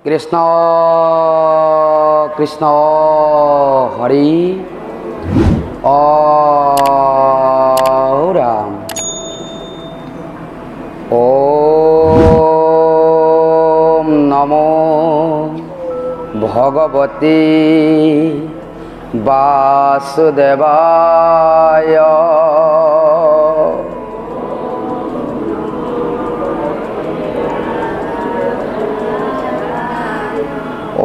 কৃষ্ণ কৃষ্ণ হরি ও রাম ওম নমো ভগবতে বাসুদেবায়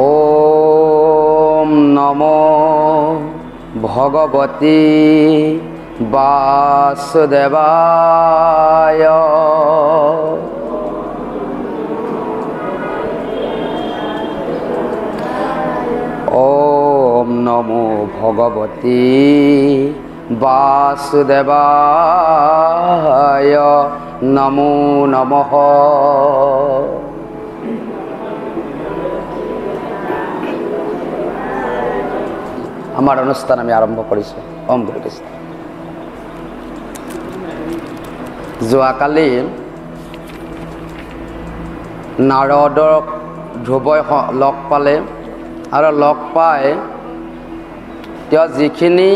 ওম নমো ভগবতে বাসুদেবায় ওম নমো ভগবতে বাসুদেবায় নমো নমঃ। আমার অনুষ্ঠান আমি আরম্ভ কৰিছোঁ। ওম গুৰু কৃষ্ণ। যোৱাকালি নাৰদক ধ্ৰুৱই লগ পালে আৰু লগ পাই তেওঁ যিখিনি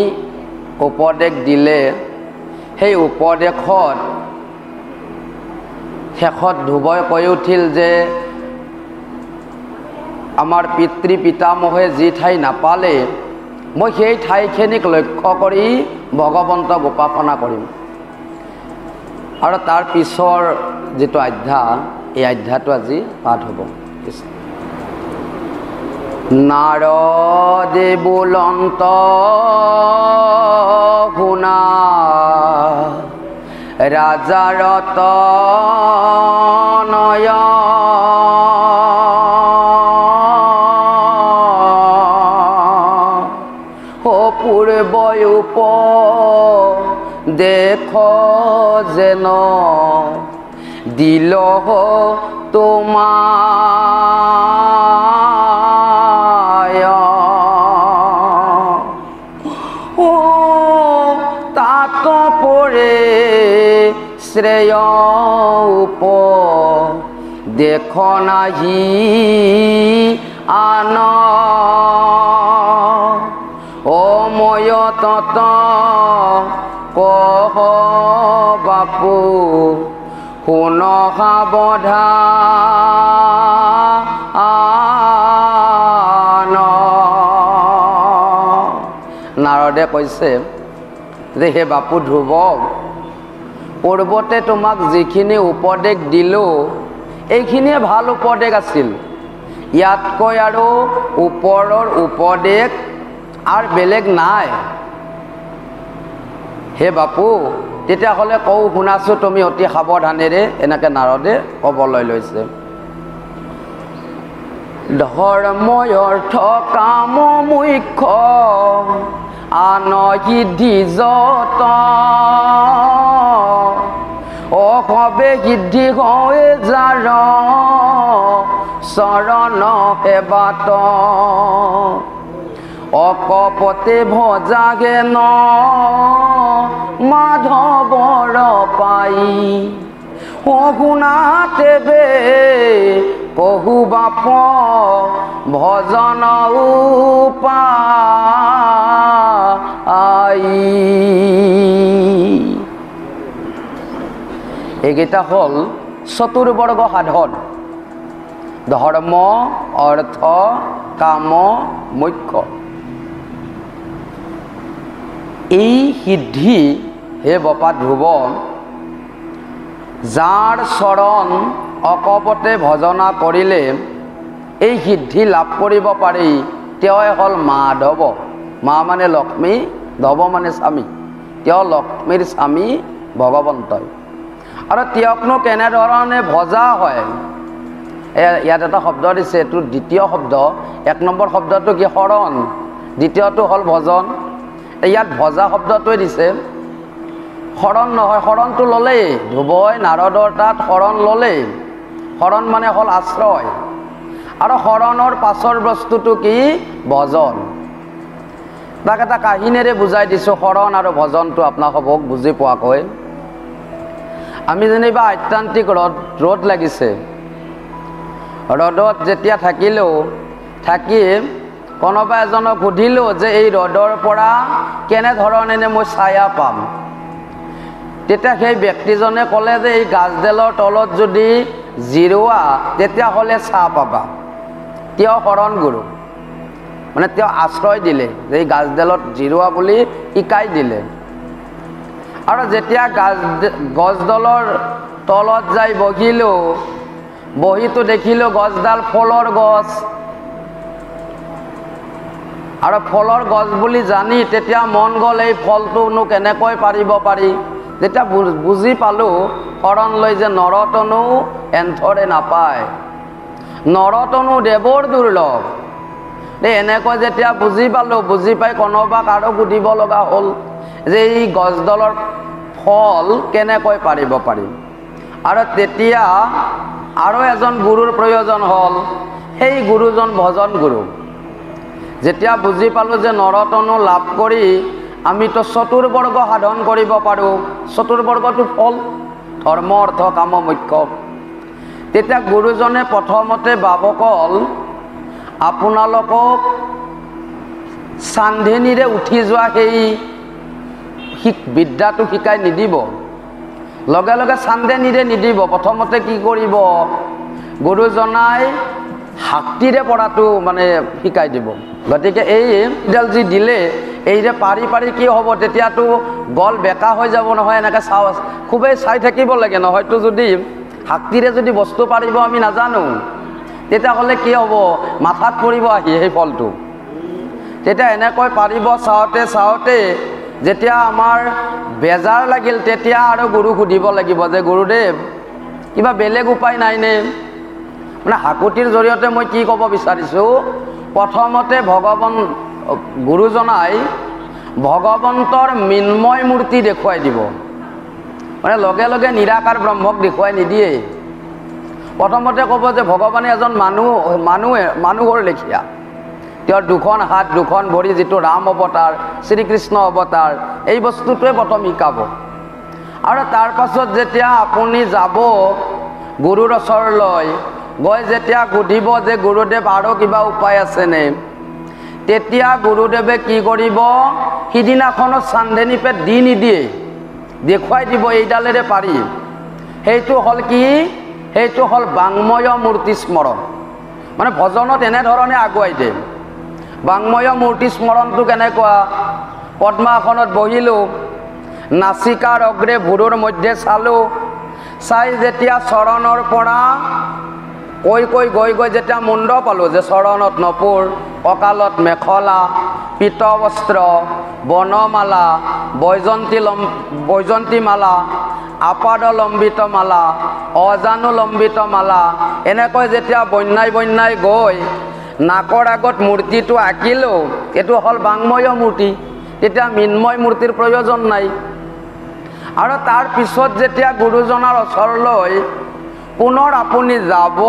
উপদেশ দিলে সেই উপদেশত শেষত ধ্ৰুৱই কৈ উঠিল যে আমাৰ পিতৃ পিতামহে যি ঠাই নাপালে মই সেই ঠাইখিনিক লক্ষ্য কৰি ভগৱন্তক উপাসনা কৰিম। আৰু তাৰ পিছৰ যিটো অধ্যায় এই অধ্যায়টো আজি পাঠ হ'ব। নাৰদে বুলন্ত শুনা ৰাজাৰ তনয় পূৰ্বই উপদেশ যেন দিল তোমায় তাত পৰে শ্ৰেয় উপদেশ নাহি আন অময় তত কহ বাপু শুন সাৱধান। নাৰদে কৈছে যে হে বাপু ধ্ৰুৱ, পূৰ্বতে তোমাক যিখিনি উপদেশ দিলোঁ এইখিনিয়ে ভাল উপদেশ আছিল। ইয়াতকৈ আৰু ওপৰৰ উপদেশ আৰু বেলেগ নাই। হে বাপু তেতিয়াহ'লে কওঁ শুনাছোঁ তুমি অতি সাৱধানেৰে, এনেকৈ নাৰদে ক'বলৈ লৈছে। ধৰ্ম অৰ্থ কাম মুখ্য আন সিদ্ধি যত অসবে সিদ্ধি হয় যাৰ চৰণ সেৱাত অকপতে ভজাগে ন মাধৱৰ পাই শুনাতে বে কহু বাপ ভজন উপাই। এইকেইটা হ'ল চতুৰ্বৰ্গ সাধন। ধৰ্ম অৰ্থ কাম মোক্ষ। এই সিদ্ধি হে বপা ধ্ৰুৱ যাৰ চৰণ অকপতে ভজনা কৰিলে এই সিদ্ধি লাভ কৰিব পাৰি তেওঁৱে হ'ল মাধৱ। মা মানে লক্ষ্মী, ধৱ মানে স্বামী। তেওঁ লক্ষ্মীৰ স্বামী ভগৱন্তই। আৰু তেওঁকনো কেনেধৰণে ভজা হয়, ইয়াত এটা শব্দ দিছে, এইটো দ্বিতীয় শব্দ। এক নম্বৰ শব্দটো কি? শৰণ। দ্বিতীয়টো হ'ল ভজন। ইয়াত ভজা শব্দটোৱে দিছে, শৰণ নহয়। শৰণটো ল'লেই ধ্ৰুৱই নাৰদৰ তাত শৰণ ল'লেই। শৰণ মানে হ'ল আশ্ৰয়। আৰু শৰণৰ পাছৰ বস্তুটো কি? ভজন। তাক এটা কাহিনীৰে বুজাই দিছোঁ শৰণ আৰু ভজনটো আপোনালোকক বুজি পোৱাকৈ। আমি যেনিবা আত্যন্তিক ৰ'দ লাগিছে, ৰ'দত যেতিয়া থাকিলেও থাকি কোনোবা এজনক সুধিলোঁ যে এই ৰ'দৰ পৰা কেনেধৰণেৰে মই ছায়া পাম, তেতিয়া সেই ব্যক্তিজনে ক'লে যে এই গাছডালৰ তলত যদি জিৰোৱা তেতিয়াহ'লে ছাঁ পাবা। তেওঁ শৰণ গুৰু, মানে তেওঁ আশ্ৰয় দিলে যে এই গাছডালত জিৰোৱা বুলি শিকাই দিলে। আৰু যেতিয়া গছডালৰ তলত যাই বহিলোঁ, বহিতো দেখিলোঁ গছডাল ফলৰ গছ। আৰু ফলৰ গছ বুলি জানি তেতিয়া মন গ'ল এই ফলটোনো কেনেকৈ পাৰিব পাৰি। যেতিয়া বুজি পালোঁ শৰণ লৈ যে নৰতনু এন্থৰে নাপায়, নৰতনু দেৱৰ দুৰ্লভ। এনেকৈ যেতিয়া বুজি পালোঁ, বুজি পাই কোনোবাক আৰু সুধিব লগা হ'ল যে এই গছডালৰ ফল কেনেকৈ পাৰিব পাৰিম। আৰু তেতিয়া আৰু এজন গুৰুৰ প্ৰয়োজন হ'ল, সেই গুৰুজন ভজন গুৰু। যেতিয়া বুজি পালোঁ যে নৰতনু লাভ কৰি আমিতো চতুৰ্বৰ্গ সাধন কৰিব পাৰোঁ, চতুৰ্বৰ্গটো ফল ধৰ্ম অৰ্থ কাম মোক্ষ। তেতিয়া গুৰুজনে প্ৰথমতে বাবকল আপোনালোকক চান্ধেনীৰে উঠি যোৱা সেই বিদ্যাটো শিকাই নিদিব, লগে লগে চান্ধেনীৰে নিদিব। প্ৰথমতে কি কৰিব, গুৰুজনাই শাক্তিৰে পঢ়াটো মানে শিকাই দিব। গতিকে এইডাল যি দিলে, এই যে পাৰি পাৰি কি হ'ব, তেতিয়াতো গল বেকা হৈ যাব নহয়। এনেকৈ খুবেই চাই থাকিব লাগে। নহয়তো যদি শাক্তিৰে যদি বস্তু পাৰিব আমি নাজানো, তেতিয়াহ'লে কি হ'ব, মাথাত পৰিব আহি সেই ফলটো। তেতিয়া এনেকৈ পাৰিব চাওঁতে চাওঁতে যেতিয়া আমাৰ বেজাৰ লাগিল, তেতিয়া আৰু গুৰুক সুধিব লাগিব যে গুৰুদেৱ কিবা বেলেগ উপায় নাইনে। মানে হাকুটিৰ জৰিয়তে মই কি ক'ব বিচাৰিছোঁ, প্ৰথমতে গুৰুজনাই ভগৱন্তৰ মৃন্ময় মূৰ্তি দেখুৱাই দিব। মানে লগে লগে নিৰাকাৰ ব্ৰহ্মক দেখুৱাই নিদিয়ে। প্ৰথমতে ক'ব যে ভগৱানে এজন মানুহৰ লেখীয়া, তেওঁৰ দুখন হাত দুখন ভৰি, যিটো ৰাম অৱতাৰ শ্ৰীকৃষ্ণ অৱতাৰ, এই বস্তুটোৱে প্ৰথম শিকাব। আৰু তাৰ পাছত যেতিয়া আপুনি যাব গুৰুৰ ওচৰলৈ, গৈ যেতিয়া সুধিব যে গুৰুদেৱ আৰু কিবা উপায় আছেনে, তেতিয়া গুৰুদেৱে কি কৰিব, সিদিনাখনত চান্ধেনী পেট দি নিদিয়ে, দেখুৱাই দিব এইডালেৰে পাৰি। সেইটো হ'ল কি, সেইটো হ'ল বাংময় মূৰ্তি স্মৰণ। মানে ভজনত এনেধৰণে আগুৱাই দিয়ে। বাংময় মূৰ্তি স্মৰণটো কেনেকুৱা, পদ্মাসনত বহিলোঁ, নাচিকাৰ অগ্ৰে ভুৰুৰ মধ্যে চালোঁ, চাই যেতিয়া চৰণৰ পৰা কৈ গৈ যেতিয়া মুণ্ড পালোঁ, যে চৰণত নপুৰ, কঁকালত মেখলা, পীত বস্ত্ৰ, বনমালা, বৈজন্তী মালা, আপাদ লম্বিত মালা, অজানু লম্বিত মালা, এনেকৈ যেতিয়া বন্যাই গৈ নাকৰ আগত মূৰ্তিটো আঁকিলোঁ, এইটো হ'ল বাংময় মূৰ্তি। তেতিয়া মৃন্ময় মূৰ্তিৰ প্ৰয়োজন নাই। আৰু তাৰ পিছত যেতিয়া গুৰুজনাৰ ওচৰলৈ পুনৰ আপুনি যাব,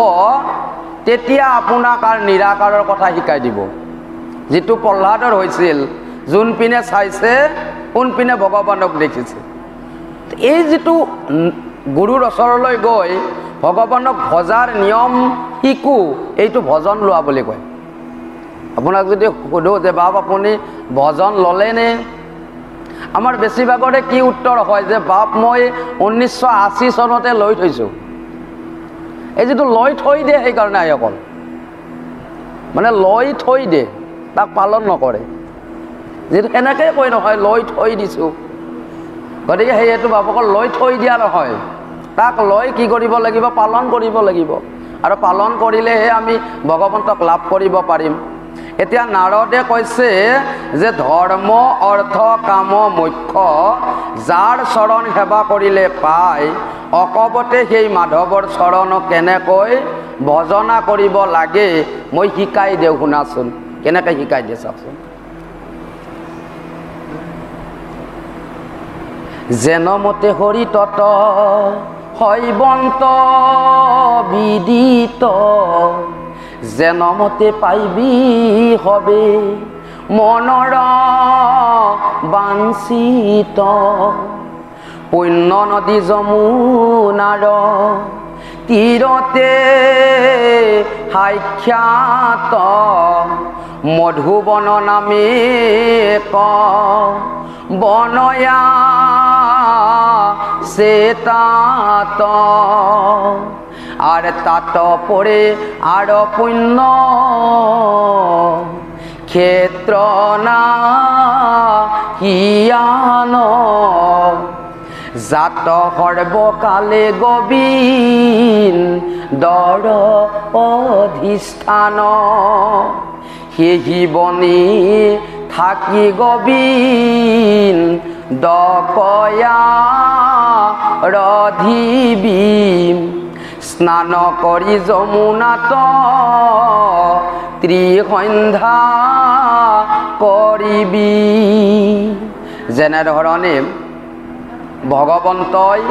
তেতিয়া আপোনাক আৰু নিৰাকাৰৰ কথা শিকাই দিব। যিটো প্ৰহ্লাদৰ হৈছিল, যোনপিনে চাইছে কোনপিনে ভগৱানক দেখিছে। এই যিটো গুৰুৰ ওচৰলৈ গৈ ভগৱানক ভজাৰ নিয়ম শিকো, এইটো ভজন লোৱা বুলি কয়। আপোনাক যদি সোধো যে বাপ আপুনি ভজন ল'লেনে, আমাৰ বেছিভাগৰে কি উত্তৰ হয় যে বাপ মই 1980 চনতে লৈ থৈছোঁ। এই যিটো লৈ থৈ দিয়ে সেইকাৰণে অকল মানে লৈ থৈ দিয়ে, তাক পালন নকৰে। যিটো এনেকৈ কয় নহয়, লৈ থৈ দিছোঁ। গতিকে সেইটো বাপকল লৈ থৈ দিয়া নহয়, তাক লৈ কি কৰিব লাগিব, পালন কৰিব লাগিব। আৰু পালন কৰিলেহে আমি ভগৱন্তক লাভ কৰিব পাৰিম। এতিয়া নাৰদে কৈছে যে ধৰ্ম অৰ্থ কাম মোক্ষ যাৰ চৰণ সেৱা কৰিলে পায়, অকপতে সেই মাধৱৰ চৰণক কেনেকৈ ভজনা কৰিব লাগে মই শিকাই দিওঁ, শুনাচোন কেনেকৈ শিকাই দিয়ে চাওকচোন। যেনমতে হৰি তত হৈবন্ত বিদিত, যেনমতে পাইবি হবে মনৰ বাঞ্ছিত, পুণ্য নদী যমুনাৰ তীৰতে সাক্ষাৎ মধুবন নামে ক বনয়া চেতাত আৰ তাত পৰে আৰ পুণ্য ক্ষেত্ৰ না হিয়ান জাত সৰ্বকালে গোবিন দৰ অধিষ্ঠান সেহি বনি থাকি গোবিন দকয়া ৰধিবি স্নান কৰি যমুনাত ত্ৰিসন্ধ্যা কৰিবি। যেনেধৰণে ভগৱন্তই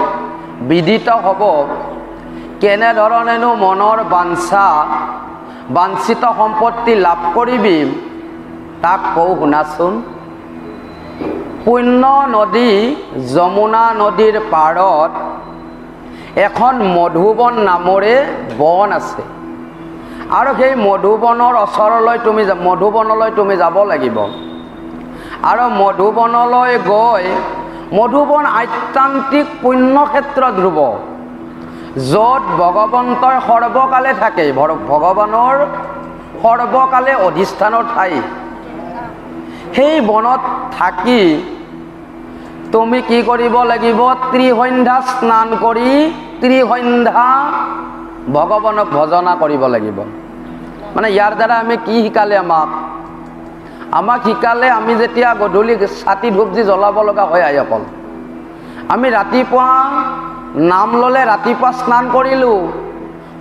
বিদিত হ'ব কেনেধৰণেনো মনৰ বাঞ্ছিত সম্পত্তি লাভ কৰিবি তাক কওঁ শুনাচোন। পুণ্য নদী যমুনা নদীৰ পাৰত এখন মধুবন নামৰে বন আছে আৰু সেই মধুবনৰ ওচৰলৈ মধুবনলৈ তুমি যাব লাগিব আৰু মধুবনলৈ গৈ মধুবন আত্যন্তিক পুণ্যক্ষেত্ৰ ধ্ৰুৱ য'ত ভগৱন্তই সৰ্বকালে থাকে ভগৱানৰ সৰ্বকালে অধিষ্ঠানৰ ঠাই সেই বনত থাকি তুমি কি কৰিব লাগিব ত্ৰিসন্ধ্যা স্নান কৰি ত্ৰিসন্ধ্যা ভগৱানক ভজনা কৰিব লাগিব। মানে ইয়াৰ দ্বাৰা আমি কি শিকালে আমাক শিকালে আমি যেতিয়া গধূলি ছাতি ধূপ যি জ্বলাব লগা হয় আইসকল আমি ৰাতিপুৱা নাম ল'লে ৰাতিপুৱা স্নান কৰিলোঁ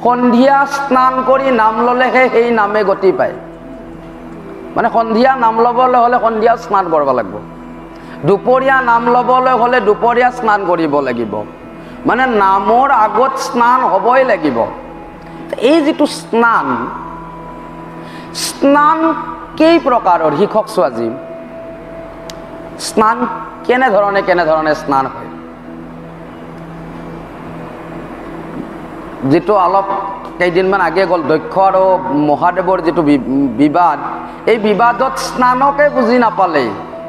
সন্ধিয়া স্নান কৰি নাম ল'লেহে সেই নামে গতি পায়। মানে সন্ধিয়া নাম ল'বলৈ হ'লে সন্ধিয়া স্নান কৰিব লাগিব দুপৰীয়া নাম ল'বলৈ হ'লে দুপৰীয়া স্নান কৰিব লাগিব মানে নামৰ আগত স্নান হ'বই লাগিব। এই যিটো স্নান কেই প্ৰকাৰৰ শিক্ষক ছোৱালী স্নান কেনেধৰণে স্নান হয় যিটো অলপ কেইদিনমান আগে গ'ল দক্ষ আৰু মহাদেৱৰ যিটো বিবাদ এই বিবাদত স্নানকে বুজি নাপালে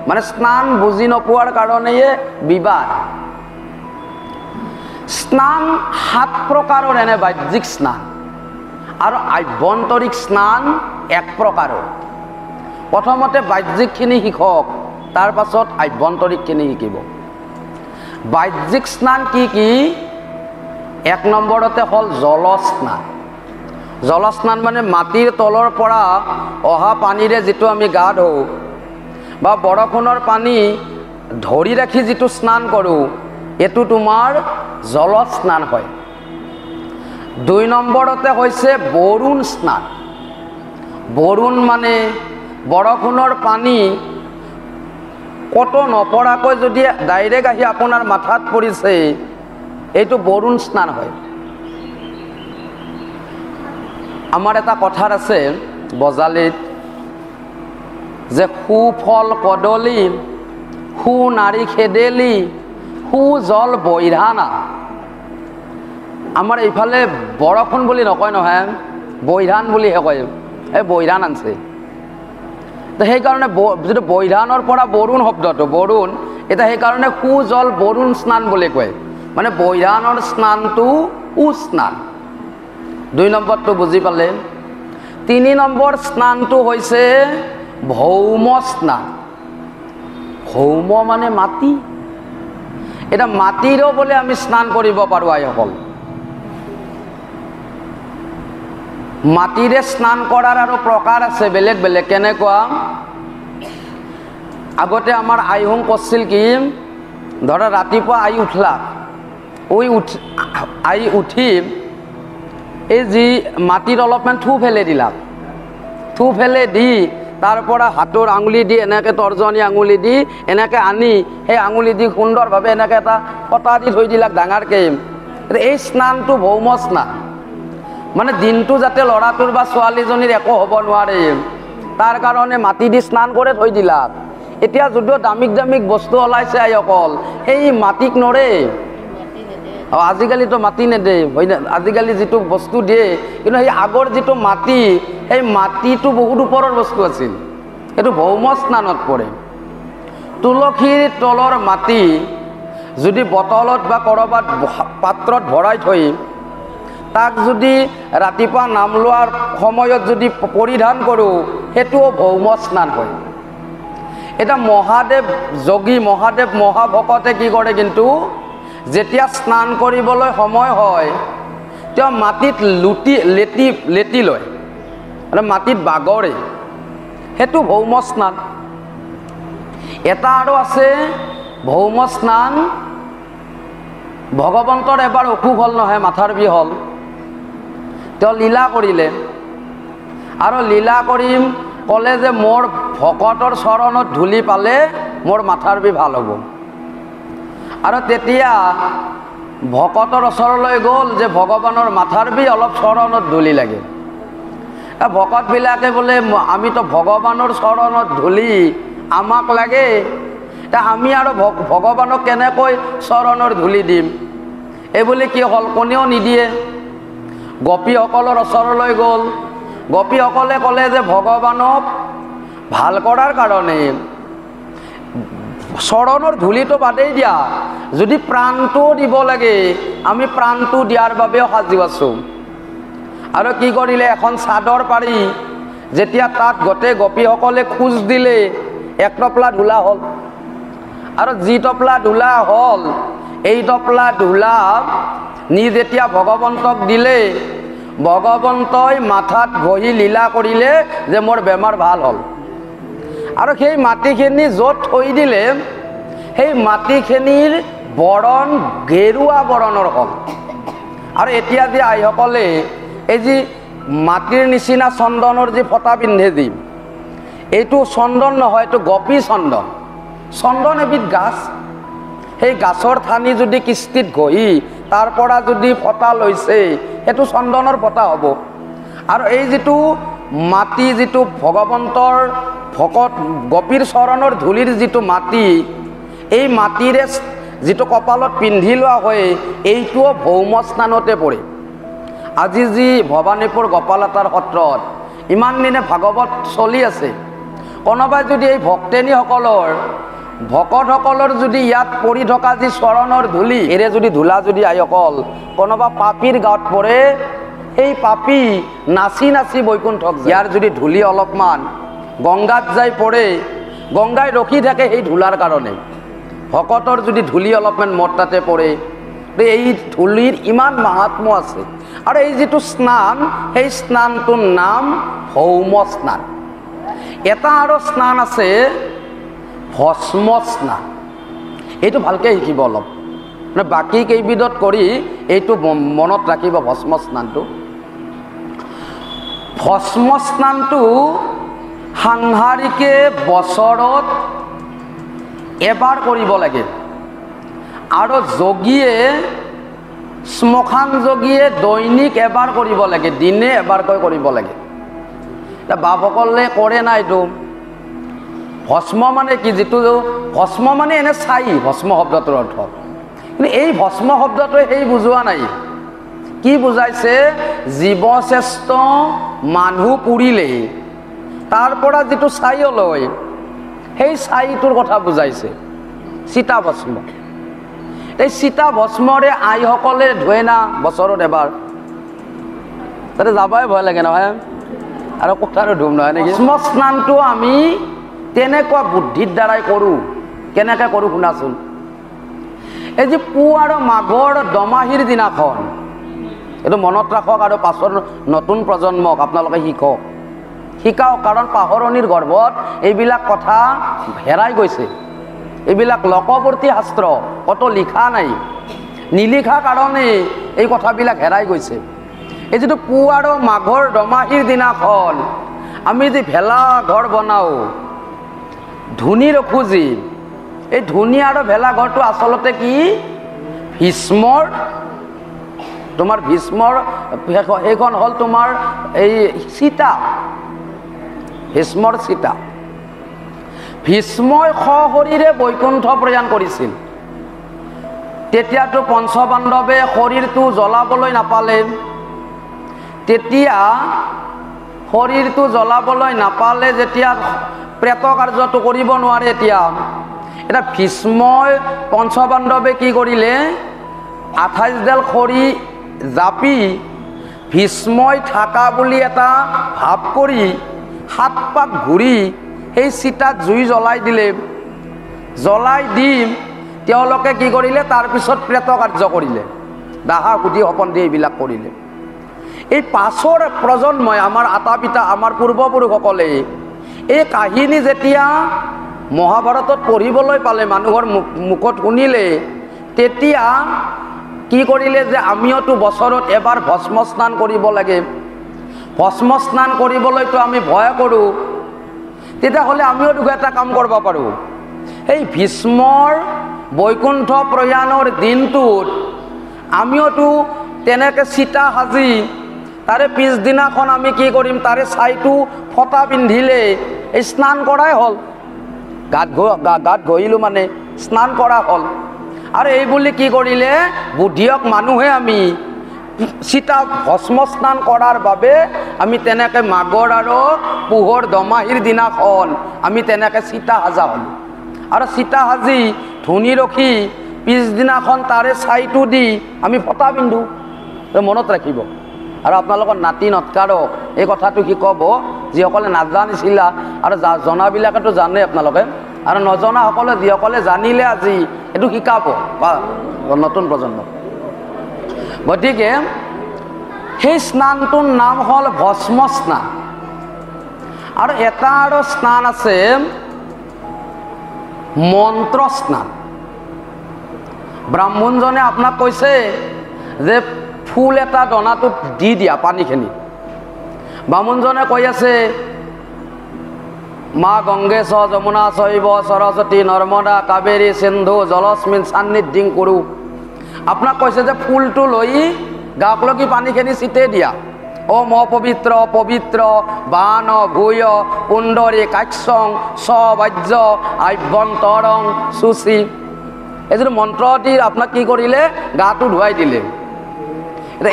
মানে স্নান বুজি নোপোৱাৰ কাৰণেই বিবাদ। স্নান 7 প্ৰকাৰৰ এনে বাহ্যিক স্নান আৰু আভ্যন্তৰিক স্নান 1 প্ৰকাৰৰ। প্ৰথমতে বাহ্যিকখিনি শিকক তাৰ পাছত আভ্যন্তৰিকখিনি শিকিব। বাহ্যিক স্নান কি 1 নম্বৰতে হ'ল জলস্নান মানে মাটিৰ তলৰ পৰা অহা পানীৰে যিটো আমি গা ধোওঁ বা বৰষুণৰ পানী ধৰি ৰাখি যিটো স্নান কৰোঁ এইটো তোমাৰ জলস্নান হয়। 2 নম্বৰতে হৈছে বৰুণ স্নান। বৰুণ মানে বৰষুণৰ পানী ক'তো নপৰাকৈ যদি ডাইৰেক্ট আহি আপোনাৰ মাথাত পৰিছে এইটো বৰুণ স্নান হয়। আমাৰ এটা কথাৰ আছে বজালীত যে সুফল কদলি সু নাৰী খেদেলি সু জল বৈধানা। আমাৰ এইফালে বৰষুণ বুলি নকয় নহয় বৈধান বুলিহে কয় এই বৈধান আনছে তো সেইকাৰণে যিটো বৈধানৰ পৰা বৰুণ শব্দটো বৰুণ এতিয়া সেইকাৰণে সু জল বৰুণ স্নান বুলি কয় মানে বৈধানৰ স্নানটো সুস্নান। 2 নম্বৰটো বুজি পালে। 3 নম্বৰ স্নানটো হৈছে ভৌম স্নান। ভৌম মানে মাটি এটা মাটিৰো বোলে আমি স্নান কৰিব পাৰোঁ আইসকল। মাটিৰে স্নান কৰাৰ আৰু প্ৰকাৰ আছে বেলেগ বেলেগ। কেনেকুৱা আগতে আমাৰ আইহোং কৰিছিল কি ধৰা ৰাতিপুৱা আই উঠি এই যি মাটিত অলপমান থু ফেলে দিলাক থু ফেলে দি তাৰ পৰা হাতৰ আঙুলি দি এনেকৈ তৰ্জনী আঙুলি দি এনেকৈ আনি সেই আঙুলি দি সুন্দৰভাৱে এনেকৈ এটা কটা দি থৈ দিলাক ডাঙৰকৈ। এই স্নানটো ভৌম স্নান মানে দিনটো যাতে ল'ৰাটোৰ বা ছোৱালীজনীৰ একো হ'ব নোৱাৰে তাৰ কাৰণে মাটি দি স্নান কৰি থৈ দিলাক। এতিয়া যদিও দামিক বস্তু ওলাইছে আইসকল সেই মাটিক নৰে আৰু আজিকালিতো মাটি নেদে হয় না, আজিকালি যিটো বস্তু দিয়ে, কিন্তু সেই আগৰ যিটো মাটি, সেই মাটিটো বহুত ওপৰৰ বস্তু আছিল, সেইটো ভৌম স্নানত পৰে। তুলসীৰ তলৰ মাটি যদি বটলত বা ক'ৰবাত পাত্ৰত ভৰাই থৈ তাক যদি ৰাতিপুৱা নাম লোৱাৰ সময়ত যদি পৰিধান কৰোঁ, সেইটোও ভৌম স্নান হয়। এটা মহাদেৱ যোগী, মহাদেৱ মহাভকতে কি কৰে, কিন্তু যেতিয়া স্নান কৰিবলৈ সময় হয় তেওঁ মাটিত লেটি লয়, মানে মাটিত বাগৰে, সেইটো ভৌম স্নান। এটা আৰু আছে ভৌম স্নান, ভগৱন্তৰ এবাৰ অসুখ হ'ল নহয়, মাথাৰ বিষ হ'ল, তেওঁ লীলা কৰিলে আৰু লীলা কৰিম ক'লে যে মোৰ ভকতৰ চৰণত ধূলি পালে মোৰ মাথাৰ বিষ ভাল হ'ব। আৰু তেতিয়া ভকতৰ ওচৰলৈ গ'ল যে ভগৱানৰ মাথাৰ বিষ, অলপ চৰণত ধূলি লাগে। ভকতবিলাকে বোলে আমিতো ভগৱানৰ চৰণত ধূলি আমাক লাগে, আমি আৰু ভগৱানক কেনেকৈ চৰণৰ ধূলি দিম, এইবুলি কি হ'ল, কোনেও নিদিয়ে। গোপীসকলৰ ওচৰলৈ গ'ল, গোপীসকলে ক'লে যে ভগৱানক ভাল কৰাৰ কাৰণে চৰণৰ ধূলিটো বাদেই দিয়া, যদি প্ৰাণটোও দিব লাগে আমি প্ৰাণটো দিয়াৰ বাবেও সাজু আছোঁ। আৰু কি কৰিলে, এখন চাদৰ পাৰি যেতিয়া তাত গোটেই গোপীসকলে খোজ দিলে, এক টপলা ধূলা হ'ল। আৰু যি টপলা ধূলা হ'ল, এই টপলা ধূলা নি যেতিয়া ভগৱন্তক দিলে, ভগৱন্তই মাথাত ঘঁহি লীলা কৰিলে যে মোৰ বেমাৰ ভাল হ'ল। আৰু সেই মাটিখিনি য'ত থৈ দিলে, সেই মাটিখিনিৰ বৰণ গেৰুৱা বৰণৰ হ'ল। আৰু এতিয়া যে আইসকলে এই যি মাটিৰ নিচিনা চন্দনৰ যি ফটা পিন্ধে দি, এইটো চন্দন নহয়, এইটো গোপী চন্দন। চন্দন এবিধ গাছ, সেই গাছৰ ঠানি যদি কিস্তিত ঘঁহি তাৰ পৰা যদি ফটা লৈছে, সেইটো চন্দনৰ ফটা হ'ব। আৰু এই যিটো মাটি, যিটো ভগৱন্তৰ ভকত গোপীৰ চৰণৰ ধূলিৰ যিটো মাটি, এই মাটিৰে যিটো কপালত পিন্ধি লোৱা হয়, এইটোও ভৌম স্নানতে পৰে। আজি যি ভৱানীপুৰ গোপালতাৰ সত্ৰত ইমান দিনে ভাগৱত চলি আছে, কোনোবাই যদি এই ভকতসকলৰ যদি ইয়াত পৰি থকা যি চৰণৰ ধূলি, এৰে যদি ধূলা যদি আইসকল কোনোবা পাপীৰ গাঁৱত পৰে, সেই পাপী নাচি নাচি বৈকুণ্ঠক যায়। ইয়াৰ যদি ধূলি অলপমান গংগাত যাই পৰে, গংগাই ৰখি থাকে সেই ধূলাৰ কাৰণে। ভকতৰ যদি ধূলি অলপমান মোৰ তাতে পৰে, এই ধূলিৰ ইমান মাহাত্ম্য আছে। আৰু এই যিটো স্নান, সেই স্নানটোৰ নাম ভৌম স্নান। এটা আৰু স্নান আছে ভস্ম স্নান, এইটো ভালকৈ শিকিব অলপ, মানে বাকী কেইবিধত কৰি এইটো মনত ৰাখিব। ভস্ম স্নানটো, ভস্ম স্নানটো সাংসাৰিকে বছৰত এবাৰ কৰিব লাগে। আৰু যোগীয়ে, শ্মশান যোগীয়ে দৈনিক এবাৰ কৰিব লাগে, দিনে এবাৰকৈ কৰিব লাগে। বাপসকলে কৰে না এইটো। ভস্ম মানে কি, যিটো ভস্ম মানে এনে ছাই, ভস্ম শব্দটোৰ অৰ্থ। কিন্তু এই ভস্ম শব্দটোৱে সেই বুজোৱা নাই। কি বুজাইছে, জীৱশ্ৰেষ্ঠ মানুহ পুৰিলে তাৰ পৰা যিটো ছাই লয়, সেই ছাইটোৰ কথা বুজাইছে। চিতা ভস্ম, এই চিতা ভস্মৰে আইসকলে ধুৱে না বছৰত এবাৰ, তাতে যাবাই ভয় লাগে নহয়, আৰু কথাৰো ধুম নহয় নেকি। ভস্ম স্নানটো আমি তেনেকুৱা বুদ্ধিৰ দ্বাৰাই কৰোঁ। কেনেকৈ কৰোঁ শুনাচোন। এই যে পুহ আৰু মাঘৰ দমাহীৰ দিনাখন, এইটো মনত ৰাখক আৰু পাছৰ নতুন প্ৰজন্মক আপোনালোকে শিকাওক, কাৰণ পাহৰণিৰ গৰ্ভত এইবিলাক কথা হেৰাই গৈছে। এইবিলাক লোকৱৰ্তী শাস্ত্ৰ, কত লিখা নাই, নিলিখা কাৰণে এই কথাবিলাক হেৰাই গৈছে। এই যিটো পুহ আৰু মাঘৰ দমাহীৰ দিনাখন আমি যি ভেলা ঘৰ বনাওঁ, ধুনি ৰখোঁ যি, এই ধুনি আৰু ভেলাঘৰটো আচলতে কি, ভীষ্মৰ, তোমাৰ ভীষ্মৰ সেইখন হ'ল তোমাৰ এই সীতা, ভীষ্মৰ সীতা। ভীষ্মই সশৰীৰে বৈকুণ্ঠ প্ৰয়াণ কৰিছিল। তেতিয়াতো পঞ্চপাণ্ডৱে শৰীৰটো জ্বলাবলৈ নাপালে। তেতিয়া শৰীৰটো জ্বলাবলৈ নাপালে যেতিয়া প্ৰেত কাৰ্যটো কৰিব নোৱাৰে, এতিয়া ভীষ্মই পঞ্চপাণ্ডৱে কি কৰিলে, 28ডাল খৰি জাপি ভীষ্মই থাকা বুলি এটা ভাৱ কৰি 7 পাক ঘূৰি সেই চিতাত জুই জ্বলাই দিলে। জ্বলাই দি তেওঁলোকে কি কৰিলে, তাৰপিছত প্ৰেত কাৰ্য কৰিলে, দাহা সুধি সপন দি এইবিলাক কৰিলে। এই পাছৰ প্ৰজন্মই, আমাৰ আটা পিতা, আমাৰ পূৰ্বপুৰুষসকলে এই কাহিনী যেতিয়া মহাভাৰতত পঢ়িবলৈ পালে, মানুহৰ মুখত শুনিলে, তেতিয়া কি কৰিলে যে আমিওতো বছৰত এবাৰ ভস্ম স্নান কৰিব লাগে। ভস্ম স্নান কৰিবলৈতো আমি ভয় কৰোঁ, তেতিয়াহ'লে আমিও দুটা এটা কাম কৰিব পাৰোঁ। এই ভীষ্মৰ বৈকুণ্ঠ প্ৰয়াণৰ দিনটোত আমিওতো তেনেকৈ চিতা সাজি তাৰে পিছদিনাখন আমি কি কৰিম, তাৰে ছাইটো ফটা পিন্ধিলে এই স্নান কৰাই হ'ল, গাত ঘঁহিলোঁ মানে স্নান কৰা হ'ল। আৰু এই বুলি কি কৰিলে, বুদ্ধিয়ক মানুহে আমি চিতা ভস্ম স্নান কৰাৰ বাবে আমি তেনেকৈ মাঘৰ আৰু পুহৰ দমাহীৰ দিনাখন আমি তেনেকৈ চিতা সাজা হ'লোঁ। আৰু চিতা সাজি ধুনি ৰখি পিছদিনাখন তাৰে ছাইটো দি আমি ফটা পিন্ধোঁ। মনত ৰাখিব। আৰু আপোনালোকৰ নাতি নৎকাৰক এই কথাটো শিকাব, যিসকলে নাজানিছিলা, আৰু জনাবিলাকেতো জানে আপোনালোকে, আৰু নজনাসকলে যিসকলে জানিলে আজি এইটো শিকাব বা নতুন প্ৰজন্মক। গতিকে সেই স্নানটোৰ নাম হ'ল ভস্ম স্নান। আৰু এটা আৰু স্নান আছে মন্ত্ৰ স্নান। ব্ৰাহ্মণজনে আপোনাক কৈছে যে ফুল এটা দনাটোত দি দিয়া পানীখিনি। ব্ৰাহ্মণজনে কৈ আছে মা গংগেশ যমুনা চৈব সৰস্বতী নৰ্মদা কাবেৰী সিন্ধু জলস্মিন সান্নিধিং কুৰু। আপোনাক কৈছে যে ফুলটো লৈ গাক লগি পানীখিনি ছিটে দিয়া। ওম অপবিত্ৰ পবিত্ৰ বান ভূয় পুণ্ডৰী কাক্ষং সবাজ্য আভ্যন্তৰং সুচি। এই যিটো মন্ত্ৰ দি আপোনাক কি কৰিলে, গাটো ধুৱাই দিলে।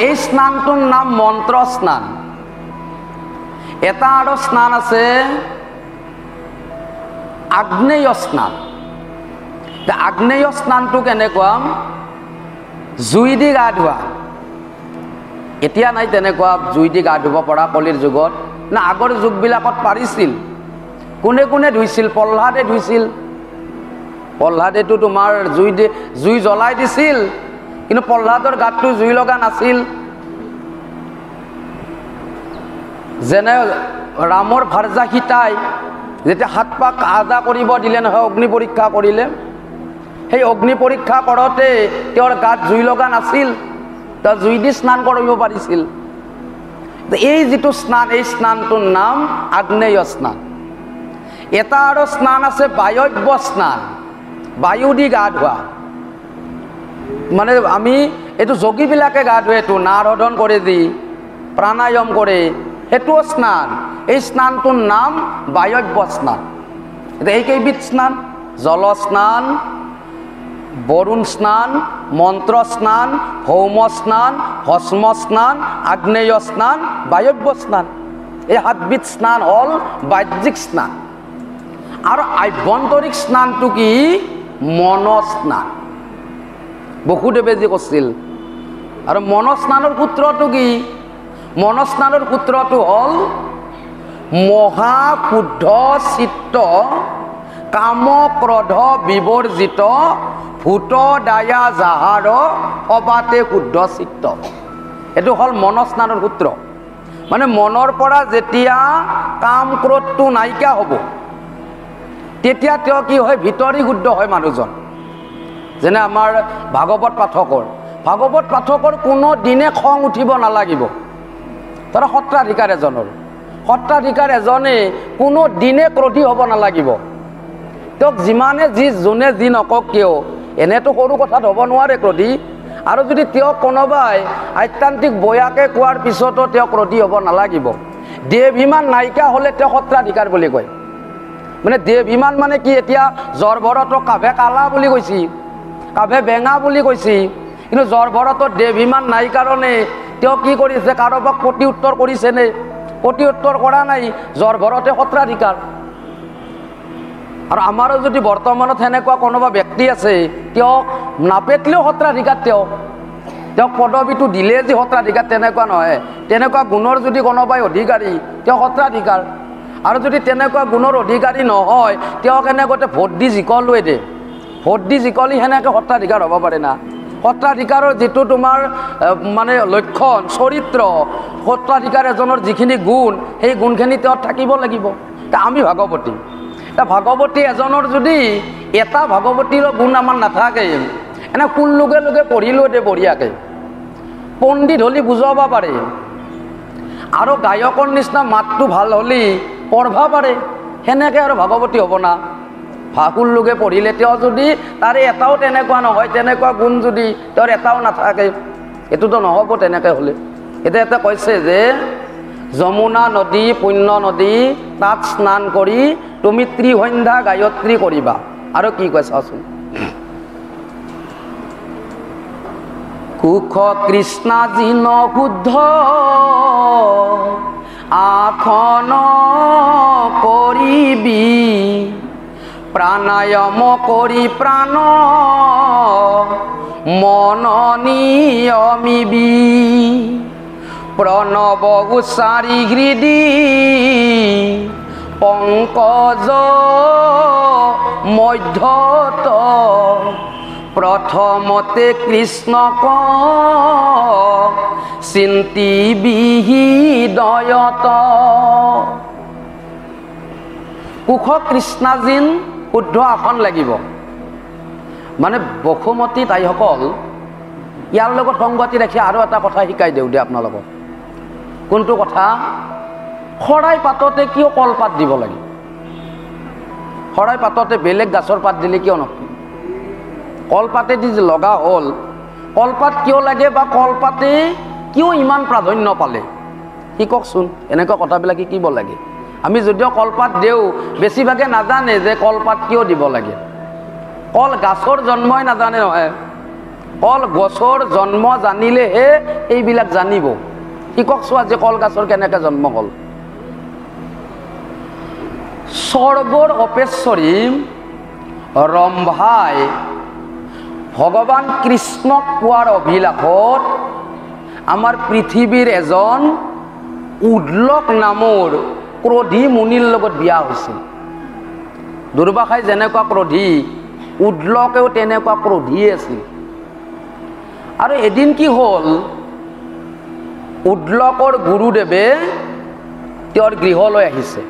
এই স্নানটোৰ নাম মন্ত্ৰ স্নান। এটা আৰু স্নান আছে আগ্নেয় স্নান। আগ্নেয় স্নানটো কেনেকুৱা, জুই দি গা ধোৱা। এতিয়া নাই তেনেকুৱা জুই দি গা ধুব পৰা কলিৰ যুগত, না আগৰ যুগবিলাকত পাৰিছিল। কোনে কোনে ধুইছিল, প্ৰহ্লাদে ধুইছিল। প্ৰহ্লাদেতো তোমাৰ জুই জ্বলাই দিছিল, কিন্তু প্ৰহ্লাদৰ গাতটো জুই লগা নাছিল। যেনে ৰামৰ ভাৰ্যা সীতাই যেতিয়া 7 পাক আদা কৰিব দিলে নহয়, অগ্নি পৰীক্ষা কৰিলে, সেই অগ্নি পৰীক্ষা কৰোঁতে তেওঁৰ গাত জুই লগা নাছিল, তেওঁ জুই দি স্নান কৰিব পাৰিছিল। এই যিটো স্নান, এই স্নানটোৰ নাম আগ্নেয় স্নান। এটা আৰু স্নান আছে বায়ব্য স্নান, বায়ু দি গা ধোৱা। মানে আমি এইটো যোগীবিলাকে গা ধোৱে, এইটো নাৰধন কৰে দি প্ৰাণায়াম কৰে, সেইটোও স্নান। এই স্নানটোৰ নাম বায়ব্য স্নান। এই কেইবিধ স্নান, জল স্নান, বৰুণ স্নান, মন্ত্ৰ স্নান, ভৌম স্নান, ভস্ম স্নান, আগ্নেয় স্নান, বায়ব্য স্নান। এই 7বিধ স্নান হ'ল বাহ্যিক স্নান। আৰু আভ্যন্তৰিক স্নানটো কি, মন স্নান। বসুদেৱে যি কৰিছিল। আৰু মন স্নানৰ সূত্ৰটো কি, মন স্নানৰ সূত্ৰটো হ'ল মহাশুদ্ধ চিত্ত কাম ক্ৰোধ বিবৰ্জিত ভূত দায়া যাহাৰ সবাতে শুদ্ধ চিত্ত। এইটো হ'ল মন স্নানৰ সূত্ৰ। মানে মনৰ পৰা যেতিয়া কাম ক্ৰোধটো নাইকিয়া হ'ব, তেতিয়া তেওঁ কি হয়, ভিতৰি শুদ্ধ হয় মানুহজন। যেনে আমাৰ ভাগৱত পাঠকৰ কোনো দিনে খং উঠিব নালাগিব। ধৰা সত্ৰাধিকাৰ এজনে কোনো দিনে ক্ৰোধী হ'ব নালাগিব। তেওঁক যিমানে যোনে যি নকওক কিয়, এনেতো সৰু কথাত হ'ব নোৱাৰে ক্ৰোধী। আৰু যদি তেওঁক কোনোবাই আত্যান্তিক বয়াকে কোৱাৰ পিছতো তেওঁ ক্ৰোধী হ'ব নালাগিব। দেৱাভিমান নাইকিয়া হ'লে তেওঁ সত্ৰাধিকাৰ বুলি কয়। মানে দেৱাভিমান মানে কি, এতিয়া জৰভৰতক কাভে কালা বুলি কৈছি, কাভে বেঙা বুলি কৈছে, কিন্তু জ্বৰ ভৰতত দেৱ ইমান নাই কাৰণে তেওঁ কি কৰিছে, কাৰোবাক প্ৰতি উত্তৰ কৰিছেনে? প্ৰতি উত্তৰ কৰা নাই। জ্বৰ ভৰতে সত্ৰাধিকাৰ। আৰু আমাৰো যদি বৰ্তমানত সেনেকুৱা কোনোবা ব্যক্তি আছে, তেওঁক নাপেতলেও সত্ৰাধিকাৰ, তেওঁক পদবীটো দিলে যে সত্ৰাধিকাৰ তেনেকুৱা নহয়। তেনেকুৱা গুণৰ যদি কোনোবাই অধিকাৰী, তেওঁ সত্ৰাধিকাৰ। আৰু যদি তেনেকুৱা গুণৰ অধিকাৰী নহয়, তেওঁক এনেকৈ ভোট দি জিকলোৱে দে, ভোট দি জিকলি সেনেকৈ সত্ৰাধিকাৰ হ'ব পাৰে না? সত্ৰাধিকাৰৰ যিটো তোমাৰ মানে লক্ষণ চৰিত্ৰ, সত্ৰাধিকাৰ এজনৰ যিখিনি গুণ, সেই গুণখিনি তেওঁৰ থাকিব লাগিব। আমি ভাগৱতী, ভাগৱতী এজনৰ যদি এটা ভাগৱতীৰ গুণ আমাৰ নাথাকে, এনে কোন লোকে লোকে পঢ়িলেও দে বঢ়িয়াকে, পণ্ডিত হ'লে বুজাব পাৰে, আৰু গায়কৰ নিচিনা মাতটো ভাল হ'লে পঢ়বা পাৰে, সেনেকৈ আৰু ভাগৱতী হ'ব না? ভাকুল লোকে পঢ়িলে তেওঁ যদি তাৰে এটাও তেনেকুৱা নহয়, তেনেকুৱা গুণ যদি তেওঁৰ এটাও নাথাকে, এইটোতো নহ'ব তেনেকৈ হ'লে। এতিয়া কৈছে যে যমুনা নদী, পুণ্য নদী, তাত স্নান কৰি তুমি ত্ৰিসন্ধ্যা গায়ত্ৰী কৰিবা। আৰু কি কয় চাওচোন, কুশ কৃষ্ণাজিন শুদ্ধ আসন কৰিবি, প্ৰাণায়াম কৰি প্ৰাণ মন নিয়মিবি, প্ৰণৱ উচ্চাৰি হৃদি পংকজ মধ্যত, প্ৰথমতে কৃষ্ণক চিন্তিবি হৃদয়ত। কুশ কৃষ্ণাজিন শুদ্ধ আসন লাগিব। মানে বসুমতী তাইসকল ইয়াৰ লগত সংগতি ৰাখি আৰু এটা কথা শিকাই দিওঁ দে আপোনালোকক। কোনটো কথা? শৰাই পাততে কিয় কলপাত দিব লাগে? শৰাই পাততে বেলেগ গাছৰ পাত দিলে কিয় নহয়? কলপাতেদি যে লগা হ'ল, কলপাত কিয় লাগে বা কলপাতে কিয় ইমান প্ৰাধান্য পালে শিককচোন। এনেকুৱা কথাবিলাক শিকিব লাগে। আমি যদিও কলপাত দিওঁ, বেছিভাগে নাজানে যে কলপাত কিয় দিব লাগে। কল গাছৰ জন্মই নাজানে নহয়, কল গছৰ জন্ম জানিলেহে এইবিলাক জানিব। শিকক চোৱা যে কল গাছৰ কেনেকৈ জন্ম হ'ল। স্বৰ্গৰ অপেশ্বৰী ৰম্ভাই ভগৱান কৃষ্ণক পোৱাৰ অভিলাষত আমাৰ পৃথিৱীৰ এজন উদ্লক নামৰ ক্ৰোধী মুনিৰ লগত বিয়া হৈছিল। দুৰ্বাসাই যেনেকুৱা ক্ৰোধী, উদ্লকেও তেনেকুৱা ক্ৰোধীয়ে আছিল। আৰু এদিন কি হ'ল, উদ্লকৰ গুৰুদেৱে তেওঁৰ গৃহলৈ আহিছে।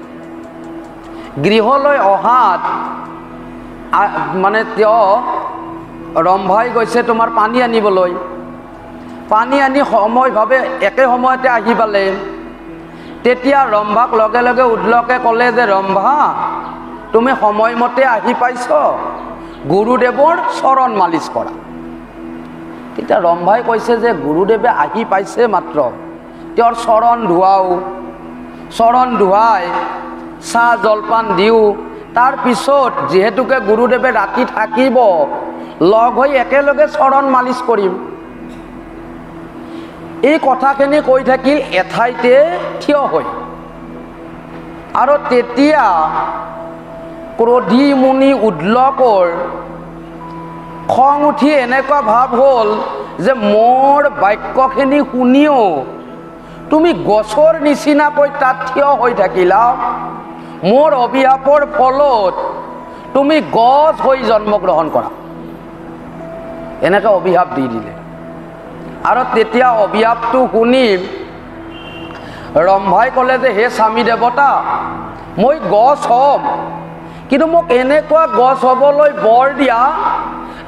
গৃহলৈ অহাত মানে তেওঁ ৰম্ভাই গৈছে তোমাৰ পানী আনিবলৈ। পানী আনি সময়ভাৱে একে সময়তে আহি পালে। তেতিয়া ৰম্ভাক লগে লগে উদ্লকে ক'লে যে ৰম্ভা, তুমি সময়মতে আহি পাইছ, গুৰুদেৱৰ চৰণ মালিচ কৰা। তেতিয়া ৰম্ভাই কৈছে যে গুৰুদেৱে আহি পাইছে মাত্ৰ, তেওঁৰ চৰণ ধোৱাও, চৰণ ধোৱাই চাহ জলপান দিওঁ, তাৰপিছত যিহেতুকে গুৰুদেৱে ৰাতি থাকিব, লগ হৈ একেলগে চৰণ মালিচ কৰিম। এই কথাখিনি কৈ থাকিল এঠাইতে থিয় হৈ। আৰু তেতিয়া ক্ৰোধী মুনি উদ্লকৰ খং উঠি এনেকুৱা ভাৱ হ'ল যে মোৰ বাক্যখিনি শুনিও তুমি গছৰ নিচিনাকৈ তাত থিয় হৈ থাকিলা, মোৰ অভিশাপৰ ফলত তুমি গছ হৈ জন্মগ্ৰহণ কৰা, এনেকৈ অভিশাপ দি দিলে। আৰু তেতিয়া অভিশাপটো শুনি ৰম্ভাই ক'লে যে হে স্বামী দেৱতা, মই গছ হ'ম, কিন্তু মোক এনেকুৱা গছ হ'বলৈ বৰ দিয়া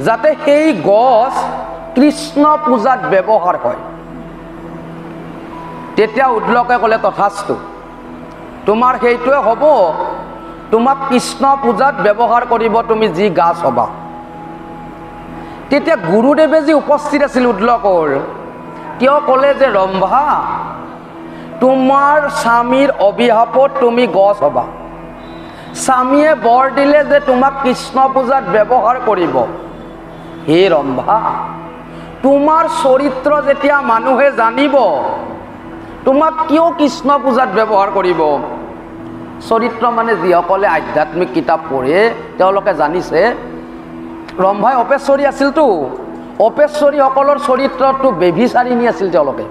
যাতে সেই গছ কৃষ্ণ পূজাত ব্যৱহাৰ হয়। তেতিয়া উদ্লকে ক'লে তথাস্তু, তোমাৰ সেইটোৱে হ'ব, তোমাক কৃষ্ণ পূজাত ব্যৱহাৰ কৰিব তুমি যি গাছ হ'বা। তেতিয়া গুৰুদেৱে যি উপস্থিত আছিল উদ্লকৰ, তেওঁ ক'লে যে ৰম্ভা, তোমাৰ স্বামীৰ অভিশাপত তুমি গছ হ'বা। স্বামীয়ে বৰ দিলে যে তোমাক কৃষ্ণ পূজাত ব্যৱহাৰ কৰিব, হে ৰম্ভা, তোমাৰ চৰিত্ৰ যেতিয়া মানুহে জানিব, তোমাক কিয় কৃষ্ণ পূজাত ব্যৱহাৰ কৰিব? চৰিত্ৰ মানে যিসকলে আধ্যাত্মিক কিতাপ পঢ়ে তেওঁলোকে জানিছে ৰম্ভাই অপেশ্বৰী আছিলতো। অপেশ্বৰীসকলৰ চৰিত্ৰটো বেভিচাৰিণী আছিল তেওঁলোকে।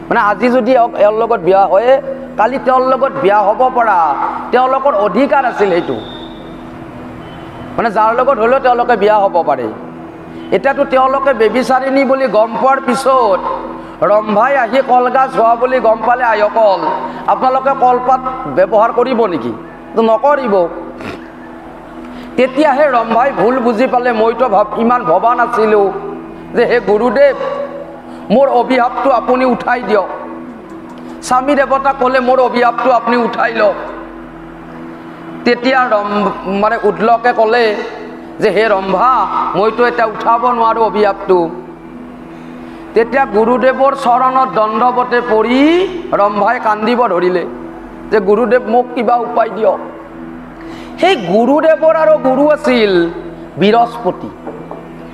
মানে আজি যদি এওঁৰ লগত বিয়া হয়, কালি তেওঁৰ লগত বিয়া হ'ব পৰা তেওঁলোকৰ অধিকাৰ আছিল। সেইটো মানে যাৰ লগত হ'লেও তেওঁলোকে বিয়া হ'ব পাৰে। এতিয়াতো তেওঁলোকে বেভিচাৰিণী বুলি গম পোৱাৰ পিছত ৰম্ভাই আহি কলগাছ হোৱা বুলি গম পালে আইসকল, আপোনালোকে কলপাত ব্যৱহাৰ কৰিব নেকি? নকৰিব। তেতিয়াহে ৰম্ভাই ভুল বুজি পালে। মইতো ইমান ভবা নাছিলোঁ যে হে গুৰুদেৱ, মোৰ অভিশাপটো আপুনি উঠাই দিয়ক। স্বামী দেৱতাক ক'লে মোৰ অভিশাপটো আপুনি উঠাই লওক। তেতিয়া মানে উদ্লকে ক'লে যে হে ৰম্ভা, মইতো এতিয়া উঠাব নোৱাৰোঁ অভিশাপটো। তেতিয়া গুৰুদেৱৰ চৰণত দণ্ডৱতে পৰি ৰম্ভাই কান্দিব ধৰিলে যে গুৰুদেৱ মোক কিবা উপায় দিয়ক। সেই গুৰুদেৱৰ আৰু গুৰু আছিল বৃহস্পতি,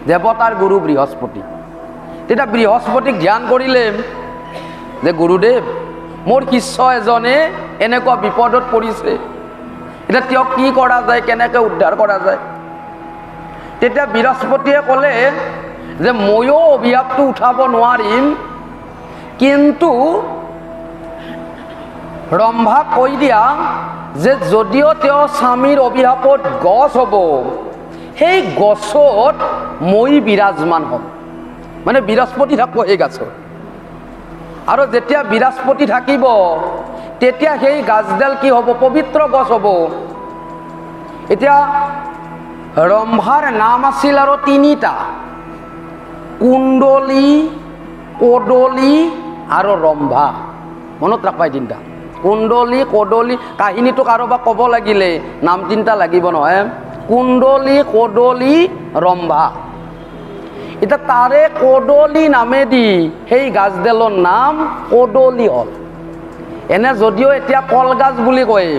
দেৱতাৰ গুৰু বৃহস্পতি। তেতিয়া বৃহস্পতিক ধ্যান কৰিলে যে গুৰুদেৱ, মোৰ শিষ্য এজনে এনেকুৱা বিপদত পৰিছে, এতিয়া তেওঁক কি কৰা যায়, কেনেকৈ উদ্ধাৰ কৰা যায়? তেতিয়া বৃহস্পতিয়ে ক'লে যে ময়ো অভিশাপটো উঠাব নোৱাৰিম, কিন্তু ৰম্ভাক কৈ দিয়া যে যদিও তেওঁ স্বামীৰ অভিশাপত গছ হ'ব, সেই গছত মই বিৰাজমান হ'ম। মানে বৃহস্পতি থাকিব সেই গছত, আৰু যেতিয়া বৃহস্পতি থাকিব তেতিয়া সেই গাছডাল কি হ'ব? পবিত্ৰ গছ হ'ব। এতিয়া ৰম্ভাৰ নাম আছিল আৰু তিনিটা, কুণ্ডলী, কদলী আৰু ৰম্ভা। মনত ৰাখবাই তিনিটা, কুণ্ডলী, কদলী। কাহিনীটো কাৰোবাক ক'ব লাগিলে নাম তিনিটা লাগিব নহয়। কুণ্ডলী, কদলী, ৰম্ভা। এতিয়া তাৰে কদলী নামেদি সেই গাছডালৰ নাম কদলী হ'ল। এনে যদিও এতিয়া কলগাছ বুলি কয়,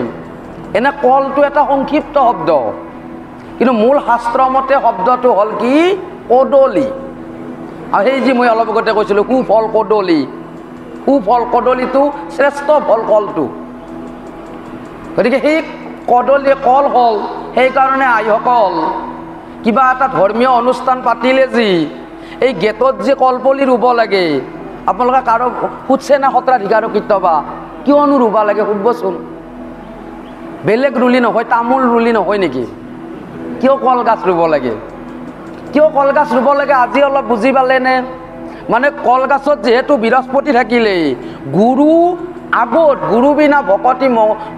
এনে কলটো এটা সংক্ষিপ্ত শব্দ, কিন্তু মূল শাস্ত্ৰ মতে শব্দটো হ'ল কি? কদলী। আৰু সেই যি মই অলপ আগতে কৈছিলোঁ কুফল কদলী, কুফল কদলীটো শ্ৰেষ্ঠ ফল কলটো। গতিকে সেই কদলী কল হ'ল। সেইকাৰণে আইসকল কিবা এটা ধৰ্মীয় অনুষ্ঠান পাতিলে যি এই গেটত যে কলপুলি ৰুব লাগে, আপোনালোকে কাৰো সুধছে না সত্ৰাধিকাৰক কেতিয়াবা কিয়নো ৰুব লাগে? সুধবচোন। বেলেগ ৰুলি নহয়, তামোল ৰুলি নহয় নেকি? কিয় কলগাছ ৰুব লাগে? কিয় কলগাছ ৰুব লাগে আজি অলপ বুজি পালেনে? মানে কলগাছত যিহেতু বৃহস্পতি থাকিলে, গুৰু আগত, গুৰু বিনা ভকতি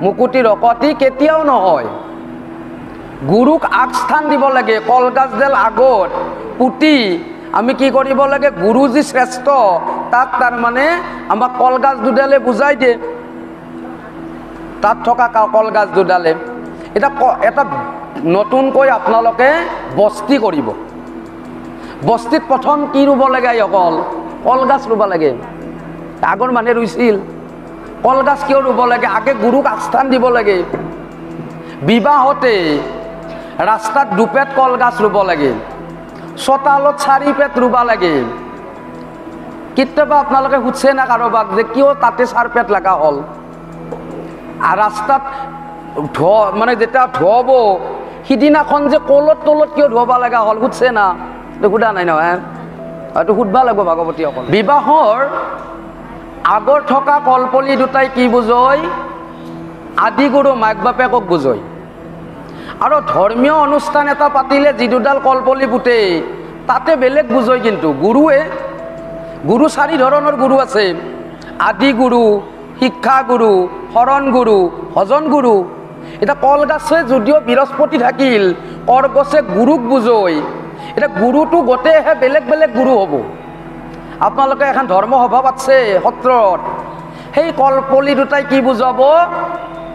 মুকুতি ৰকতি কেতিয়াও নহয়। গুৰুক আগস্থান দিব লাগে। কলগাছডাল আগত পুতি আমি কি কৰিব লাগে? গুৰু যি শ্ৰেষ্ঠ তাক তাৰমানে আমাক কলগাছ দুডালে বুজাই দিয়ে। তাত থকা কলগাছ দুডালে এটা এটা নতুনকৈ আপোনালোকে বস্তি কৰিব। বস্তিত প্ৰথম কি ৰুব লাগে? অকল কলগাছ ৰুব লাগে। আগৰ মানুহে ৰুইছিল। কলগাছ কিয় ৰুব লাগে? আগে গুৰুক আগস্থান দিব লাগে। বিবাহতে ৰাস্তাত দুপেট কলগাছ ৰুব লাগে, চোতালত 4 পেট ৰুব লাগে। কেতিয়াবা আপোনালোকে সুধছে না কাৰোবাক যে কিয় তাতে 4 পেট লগা হ'ল? আৰু ৰাস্তাত মানে যেতিয়া ধুৱাব সিদিনাখন যে কলত তলত কিয় ধুৱাব লগা হ'ল সুধছে না? সোধা নাই নহয়, হয়তো সুধবা লাগিব ভাগৱতীসকল। বিবাহৰ আগৰ থকা কলপুলি দুটাই কি বুজয়? আদি গুৰু মাক বাপেকক বুজয়। আৰু ধৰ্মীয় অনুষ্ঠান এটা পাতিলে যি দুডাল কলপুলি পুতে তাতে বেলেগ বুজয়। কিন্তু গুৰুৱে, গুৰু 4 ধৰণৰ গুৰু আছে। আদি গুৰু, শিক্ষা গুৰু, শৰণ গুৰু, ভজন গুৰু। এতিয়া কলগাছে যদিও বৃহস্পতি থাকিল, কলগছে গুৰুক বুজয়। এতিয়া গুৰুটো গোটেইহে বেলেগ বেলেগ গুৰু হ'ব। আপোনালোকে এখন ধৰ্মসভা পাতছে সত্ৰত, সেই কলপুলি দুটাই কি বুজাব?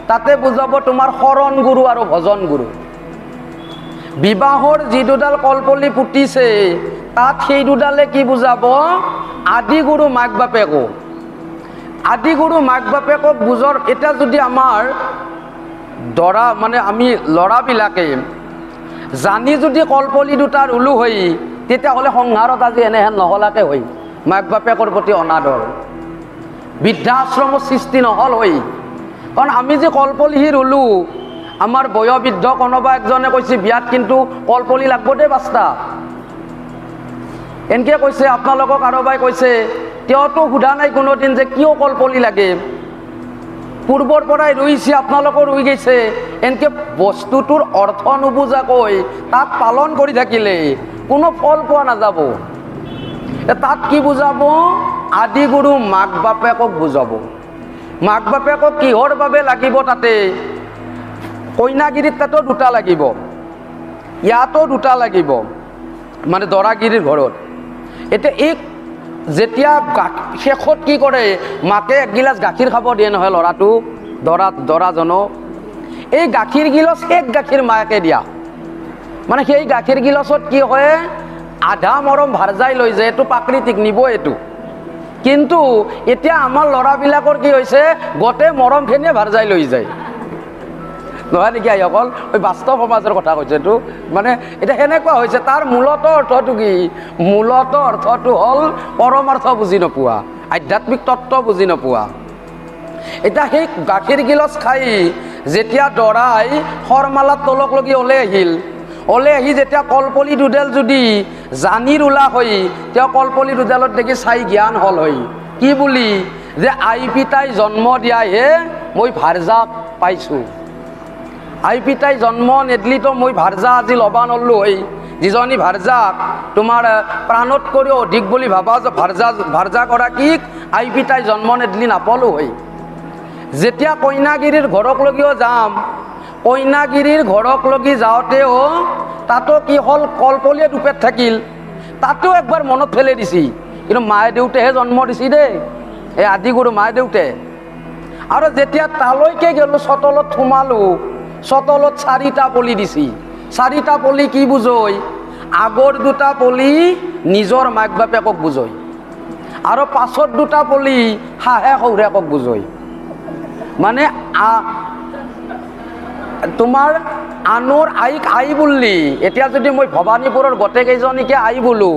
তাতে বুজাব তোমাৰ শৰণ গুৰু আৰু ভজন গুৰু। বিবাহৰ যি দুডাল কলপুলি পুতিছে তাত সেই দুডালে কি বুজাব? আদি গুৰু মাক বাপেকক। আদি গুৰু মাক বাপেকক বুজৰ। এতিয়া যদি আমাৰ দৰা মানে আমি ল'ৰাবিলাকে জানি যদি কলপুলি দুটা ৰুলো হৈ তেতিয়াহ'লে সংসাৰত আজি এনেহেন নহলাকে হৈ মাক বাপেকৰ প্ৰতি অনাদৰ, বৃদ্ধাশ্ৰমৰ সৃষ্টি নহ'ল হৈ। কাৰণ আমি যে কলপলিহি ৰুলোঁ, আমাৰ বয়োবৃদ্ধ কোনোবা একজনে কৈছে বিয়াত কিন্তু কলপলি লাগব দেই পাঁচটা, এনেকৈ কৈছে। আপোনালোকক কাৰোবাই কৈছে, তেওঁতো সোধা নাই কোনোদিন যে কিয় কলপলি লাগে, পূৰ্বৰ পৰাই ৰুইছে, আপোনালোকৰ ৰুই গৈছে। এনেকৈ বস্তুটোৰ অৰ্থ নুবুজাকৈ তাক পালন কৰি থাকিলে কোনো ফল পোৱা নাযাব। তাত কি বুজাব? আদি গুৰু মাক বাপেকক বুজাব। মাক বাপেকক কিহৰ বাবে লাগিব? তাতে কইনাগিৰিত তাতো দুটা লাগিব, ইয়াতো দুটা লাগিব, মানে দৰাগিৰিৰ ঘৰত। এতিয়া এই যেতিয়া শেষত কি কৰে, মাকে একগিলাচ গাখীৰ খাব দিয়ে নহয় ল'ৰাটো, দৰাজনক। এই গাখীৰ গিলাচ এক গাখীৰ মাকে দিয়া, মানে সেই গাখীৰ গিলাচত কি হয়, আধা মৰম ভাৰজাই লৈ যায়। এইটো প্ৰাকৃতিক নিব এইটো। কিন্তু এতিয়া আমাৰ ল'ৰাবিলাকৰ কি হৈছে, গোটেই মৰমখিনিয়ে ভাৰজাই লৈ যায়, নহয় নেকি আইসকল? ওই বাস্তৱ সমাজৰ কথা কৈছে এইটো। মানে এতিয়া সেনেকুৱা হৈছে। তাৰ মূলত অৰ্থটো কি? মূলত অৰ্থটো হ'ল পৰমাৰ্থ বুজি নোপোৱা, আধ্যাত্মিক তত্ত্ব বুজি নোপোৱা। এতিয়া সেই গাখীৰ গিলাচ খাই যেতিয়া দৰাই শৰমালাত তলক লগি ওলাই আহিল, ওলাই আহি যেতিয়া কলপলি দুডাল যদি জানিৰ ওলা হৈ, তেওঁ কলপলি দুডালত দেখি চাই জ্ঞান হ'ল হয় কি বুলি, যে আই পিতাই জন্ম দিয়াইহে মই ভাৰজাক পাইছোঁ। আই পিতাই জন্ম নেদলিতো মই ভাৰজা আজি ল'বা নল্লো হৈ। যিজনী ভাৰজাক তোমাৰ প্ৰাণত কৰিও অধিক বুলি ভাবা যে ভাৰজাগৰাকীক আই পিতাই জন্ম নেদলি নাপালোঁ হৈ। যেতিয়া কইনাগিৰিৰ ঘৰক লগিও যাম, কইনাগিৰিৰ ঘৰক লগি যাওঁতেও তাতো কি হ'ল, কলপলিয়ে দুপেট থাকিল। তাতো একবাৰ মনত ফেলে দিছি, কিন্তু মায়ে দেউতাহে জন্ম দিছি দেই, এই আদি গুৰু মায়ে দেউতে। আৰু যেতিয়া তালৈকে গ'লোঁ, চতলত সোমালোঁ, চতলত চাৰিটা পলি দিছি। চাৰিটা পলি কি বুজয়? আগৰ দুটা পলি নিজৰ মাক বাপেকক বুজয়, আৰু পাছত দুটা পলি শাহে শহুৰেকক বুজয়। মানে তোমাৰ আনৰ আইক আই বুললি, এতিয়া যদি মই ভৱানীপুৰৰ গোটেইকেইজনীকে আই বোলো,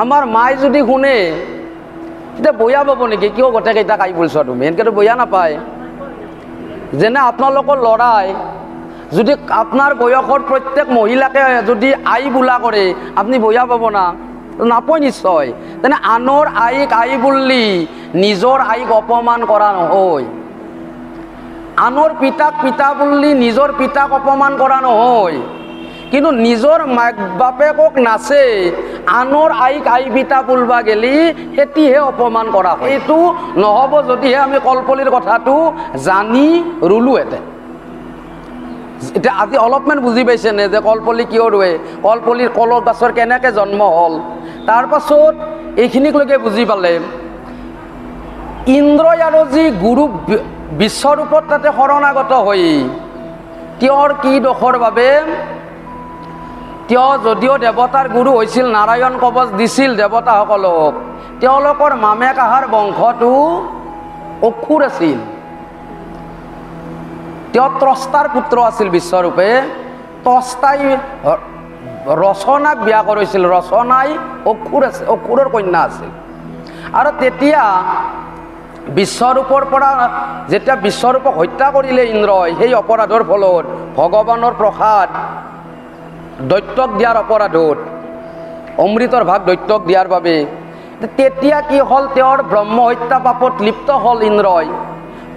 আমাৰ মায়ে যদি শুনে তেতিয়া বয়া পাব নেকি? কিয় গোটেইকেইটাক আই বুলছ তুমি? এনেকৈতো বয়া নাপায়। যেনে আপোনালোকৰ ল'ৰাই যদি আপোনাৰ বয়সৰ প্ৰত্যেক মহিলাকে যদি আই বোলা কৰে, আপুনি বয়া পাব না? নাপায় নিশ্চয়। তেনে আনৰ আইক আই বুললি নিজৰ আইক অপমান কৰা নহয়, আনৰ পিতাক পিতা বুললি নিজৰ পিতাক অপমান কৰা নহয়। কিন্তু নিজৰ মাক বাপেকক নাচে আনৰ আইক আই পিতা বুলবা গেলি সেটিহে অপমান কৰা হয়। এইটো নহ'ব যদিহে আমি কলপলিৰ কথাটো জানি ৰুলোহেঁতেন। এতিয়া আজি অলপমান বুজি পাইছে নে যে কলপলি কিয় ৰুৱে, কলপলিৰ কলৰ গছৰ কেনেকৈ জন্ম হ'ল? তাৰ পাছত এইখিনিকলৈকে বুজি পালে, ইন্দ্ৰই আৰু যি গুৰু বিশ্বৰূপত তাতে শৰণাগত হৈ, তেওঁৰ কি দোষৰ বাবে? তেওঁ যদিও দেৱতাৰ গুৰু হৈছিল, নাৰায়ণ কবচ দিছিল দেৱতাসকলক, তেওঁলোকৰ মামেক আহাৰ বংশটো অসুৰ আছিল। তেওঁ ত্ৰস্তাৰ পুত্ৰ আছিল বিশ্বৰূপে। ত্ৰস্তাই ৰচনাক বিয়া কৰিছিল, ৰচনাই অসুৰ আছিল, অসুৰৰ কন্যা আছিল। আৰু তেতিয়া বিশ্বৰূপৰ পৰা যেতিয়া বিশ্বৰূপক হত্যা কৰিলে ইন্দ্ৰই, সেই অপৰাধৰ ফলত ভগৱানৰ প্ৰসাদ দৈত্যক দিয়াৰ অপৰাধত, অমৃতৰ ভাগ দৈত্যক দিয়াৰ বাবে, তেতিয়া কি হ'ল, তেওঁৰ ব্ৰহ্ম হত্যা পাপত লিপ্ত হ'ল ইন্দ্ৰই।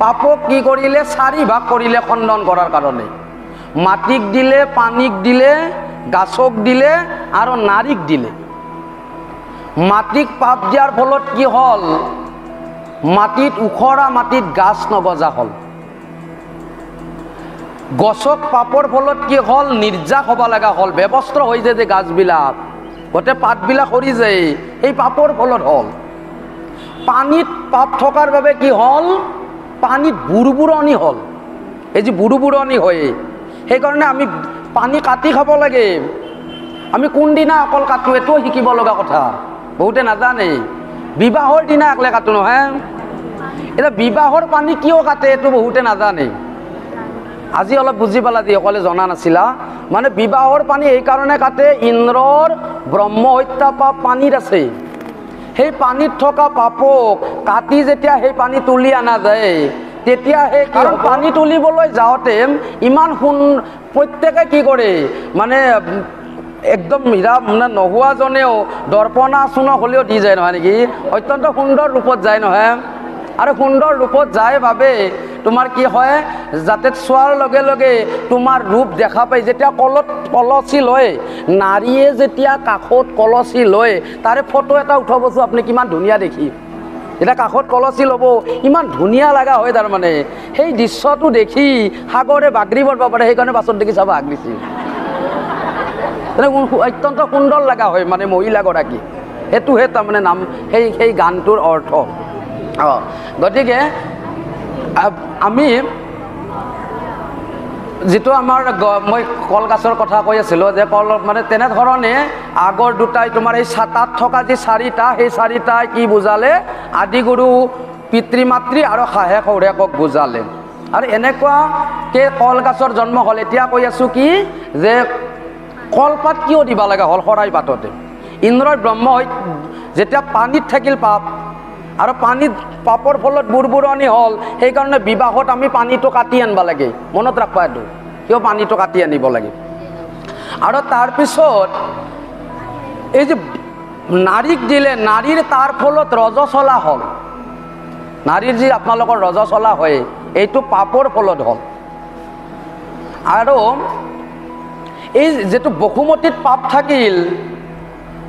পাপক কি কৰিলে? চাৰি ভাগ কৰিলে খণ্ডন কৰাৰ কাৰণে। মাটিক দিলে, পানীক দিলে, গাছক দিলে আৰু নাৰীক দিলে। মাটিক পাপ দিয়াৰ ফলত কি হ'ল? মাটিত উখৰা মাটিত গাছ নগজা হ'ল। গছক পাপৰ ফলত কি হ'ল? নিৰ্যাস হ'ব লগা হ'ল, ব্যৱস্ত্ৰ হৈ যায় যে গাছবিলাক, গোটেই পাতবিলাক সৰি যায়, সেই পাপৰ ফলত হ'ল। পানীত পাপ থকাৰ বাবে কি হ'ল? পানীত বুৰবুৰণি হ'ল। এই যে বুৰবুৰণি হয়, সেইকাৰণে আমি পানী কাটি খাব লাগে। আমি কোনদিনা অকল কাটো এইটোও শিকিব লগা কথা, বহুতে নাজানে। বিবাহৰ দিনা একলে কাটো নহয়। এতিয়া বিবাহৰ পানী কিয় কাটে এইটো বহুতে নাজানে। আজি অলপ বুজি পালা, যিসকলে জনা নাছিলা। মানে বিবাহৰ পানী এই কাৰণে কাটে, ইন্দ্ৰৰ ব্ৰহ্ম হত্যা পাপ পানীত আছে। সেই পানীত থকা পাপক কাটি যেতিয়া সেই পানী তুলি অনা যায়, তেতিয়া সেই কাৰণ পানী তুলিবলৈ যাওঁতে ইমান প্ৰত্যেকে কি কৰে, মানে একদম হীৰা মানে নোহোৱাজনেও দৰ্পণা চুনক হ'লেও দি যায় নহয় নেকি, অত্যন্ত সুন্দৰ ৰূপত যায় নহয়। আৰু সুন্দৰ ৰূপত যায় বাবে তোমাৰ কি হয়, যাতে চোৱাৰ লগে লগে তোমাৰ ৰূপ দেখা পায়। যেতিয়া কলচী লয়, নাৰীয়ে যেতিয়া কাষত কলচী লয়, তাৰে ফটো এটা উঠাবচোন আপুনি, কিমান ধুনীয়া দেখি। এতিয়া কাষত কলচী ল'ব, ইমান ধুনীয়া লগা হয়। তাৰমানে সেই দৃশ্যটো দেখি সাগৰে বাগৰি পৰিব পাৰে, সেইকাৰণে পাছত দেখি চাব আগৰিছি। অত্যন্ত সুন্দৰ লগা হয় মানে মহিলাগৰাকী, সেইটোহে তাৰমানে নাম সেই গানটোৰ অৰ্থ। গতিকে আমি যিটো আমাৰ মই কলগছৰ কথা কৈ আছিলোঁ, যে কল মানে তেনেধৰণে আগৰ দুটাই তোমাৰ এই তাত থকা যি চাৰিটা, সেই চাৰিটাই কি বুজালে, আদিগুৰু, পিতৃ মাতৃ আৰু শাহে শৌৰেকক বুজালে। আৰু এনেকুৱাকে কলগছৰ জন্ম হ'ল। এতিয়া কৈ আছোঁ কি, যে কলপাত কিয় দিব লগা হ'ল শৰাই পাততে? ইন্দ্ৰৰ ব্ৰহ্ম যেতিয়া পানীত থাকিল পাপ, আৰু পানীত পাপৰ ফলত বুৰবুৰণি হ'ল, সেইকাৰণে বিবাহত আমি পানীটো কাটি আনিব লাগে। মনত ৰাখবা এইটো, কিয় পানীটো কাটি আনিব লাগে। আৰু তাৰপিছত এই যে নাৰীক দিলে, নাৰীৰ তাৰ ফলত ৰজস্বলা হ'ল। নাৰীৰ যি আপোনালোকৰ ৰজস্বলা হয়, এইটো পাপৰ ফলত হ'ল। আৰু এই যিটো বসুমতীত পাপ থাকিল,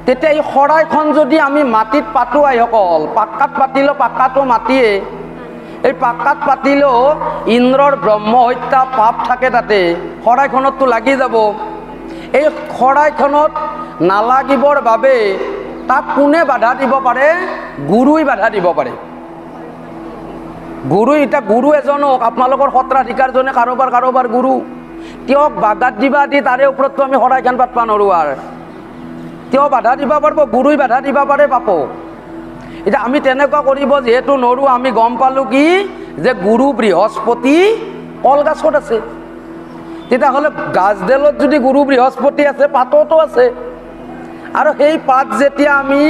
তেতিয়া এই শৰাইখন যদি আমি মাটিত পাতো, আইসকল পাক্কাত পাতিলেও, পাক্কাটো মাটিয়ে, এই পাক্কাত পাতিলেও ইন্দ্ৰৰ ব্ৰহ্ম হত্যা পাপ থাকে তাতে, শৰাইখনততো লাগি যাব। এই শৰাইখনত নালাগিবৰ বাবে তাক কোনে বাধা দিব পাৰে? গুৰুই বাধা দিব পাৰে। গুৰু, এতিয়া গুৰু এজনক আপোনালোকৰ সত্ৰাধিকাৰজনে কাৰোবাৰ গুৰু, তেওঁক বাগাত দিবা দি তাৰে ওপৰততো আমি শৰাইখন পাতবা নোৱাৰো। আৰু তেওঁ বাধা দিব পাৰিব, গুৰুই বাধা দিব পাৰে পাপক। এতিয়া আমি তেনেকুৱা কৰিব যিহেতু নোৱাৰো, আমি গম পালোঁ কি, যে গুৰু বৃহস্পতি কলগছত আছে। তেতিয়াহ'লে গাছডালত যদি গুৰু বৃহস্পতি আছে, পাততো আছে। আৰু সেই পাত যেতিয়া আমি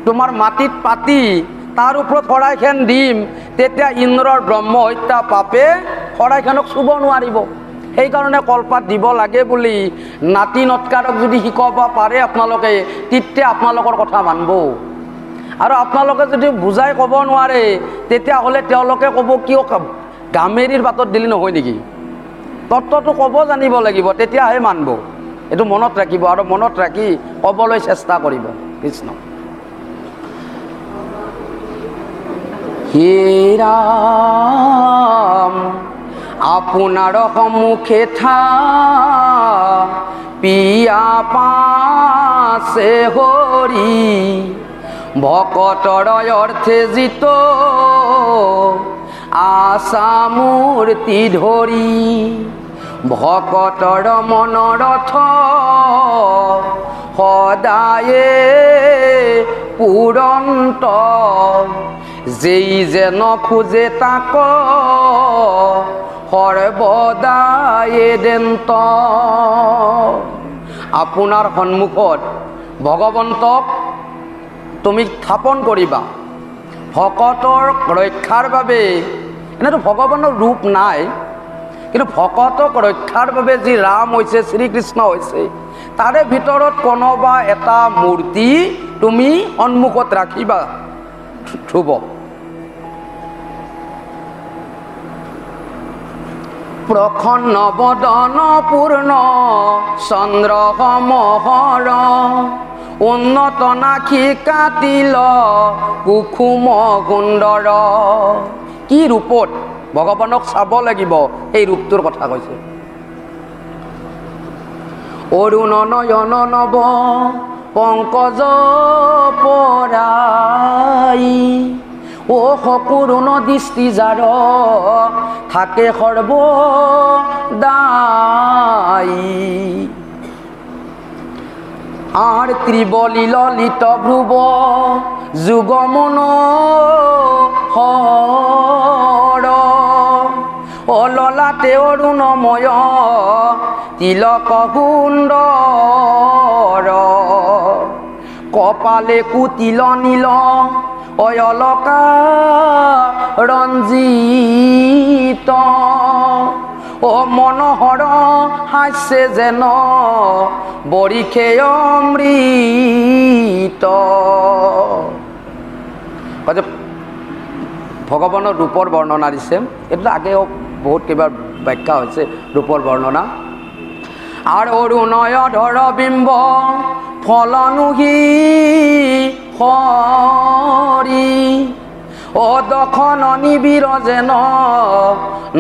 তোমাৰ মাটিত পাতি তাৰ ওপৰত শৰাইখন দিম, তেতিয়া ইন্দ্ৰৰ ব্ৰহ্ম হত্যা পাপে শৰাইখনক চুব নোৱাৰিব। সেইকাৰণে কলপাত দিব লাগে বুলি নাতি নৎকাৰক যদি শিকাব পাৰে আপোনালোকে, তেতিয়া আপোনালোকৰ কথা মানব। আৰু আপোনালোকে যদি বুজাই ক'ব নোৱাৰে, তেতিয়াহ'লে তেওঁলোকে ক'ব, কিয় গামেৰিৰ পাতত দিলে নহয় নেকি? তত্ত্বটো ক'ব জানিব লাগিব, তেতিয়াহে মানব। এইটো মনত ৰাখিব আৰু মনত ৰাখি ক'বলৈ চেষ্টা কৰিব। কৃষ্ণ। হে ৰাম, আপোনাৰ সন্মুখে পিয়া পাছে হৰি, ভকতৰ অৰ্থে জিত আশা মূৰ্তি ধৰি, ভকতৰ মনৰথ সদায়ে পূৰন্ত, যেই যেন খোজে তাক সৰ্বদায়ে দেন্ত। আপোনাৰ সন্মুখত ভগৱন্তক তুমি স্থাপন কৰিবা, ভকতৰ ৰক্ষাৰ বাবে। এনেতো ভগৱানৰ ৰূপ নাই, কিন্তু ভকতক ৰক্ষাৰ বাবে যি ৰাম হৈছে, শ্ৰীকৃষ্ণ হৈছে, তাৰে ভিতৰত কোনোবা এটা মূৰ্তি তুমি সন্মুখত ৰাখিবা, ধ্ৰুৱ। প্ৰসন্ন বদন পূৰ্ণ চন্দ্ৰ সমহৰ, উন্নত নাখি কাটিল কুসুম সুন্দৰ। কি ৰূপত ভগৱানক চাব লাগিব, এই ৰূপটোৰ কথা কৈছে। অৰুণ নয়ন নৱ পংকজ পৰাই, ও সকৰুণ দৃষ্টি যাৰ থাকে সৰ্বদাই। আৰ ত্ৰিবলী ললিত ভ্ৰুব যুগমন হৰ, ও ললাটে অৰুণময় তিলক সুন্দৰ কপালে কুতিল নীল অয়লকা ৰঞ্জিত ও মনোহৰ হাস্যে যেন বৰিষে অমৃত ভগৱানৰ ৰূপৰ বৰ্ণনা দিছে এইটো আগেও বহুত কিবা ব্যাখ্যা হৈছে ৰূপৰ বৰ্ণনা আৰু অৰুণয় ধৰ বিম্ব ফলনুহি হৰি ও দখন নিবিৰ যেন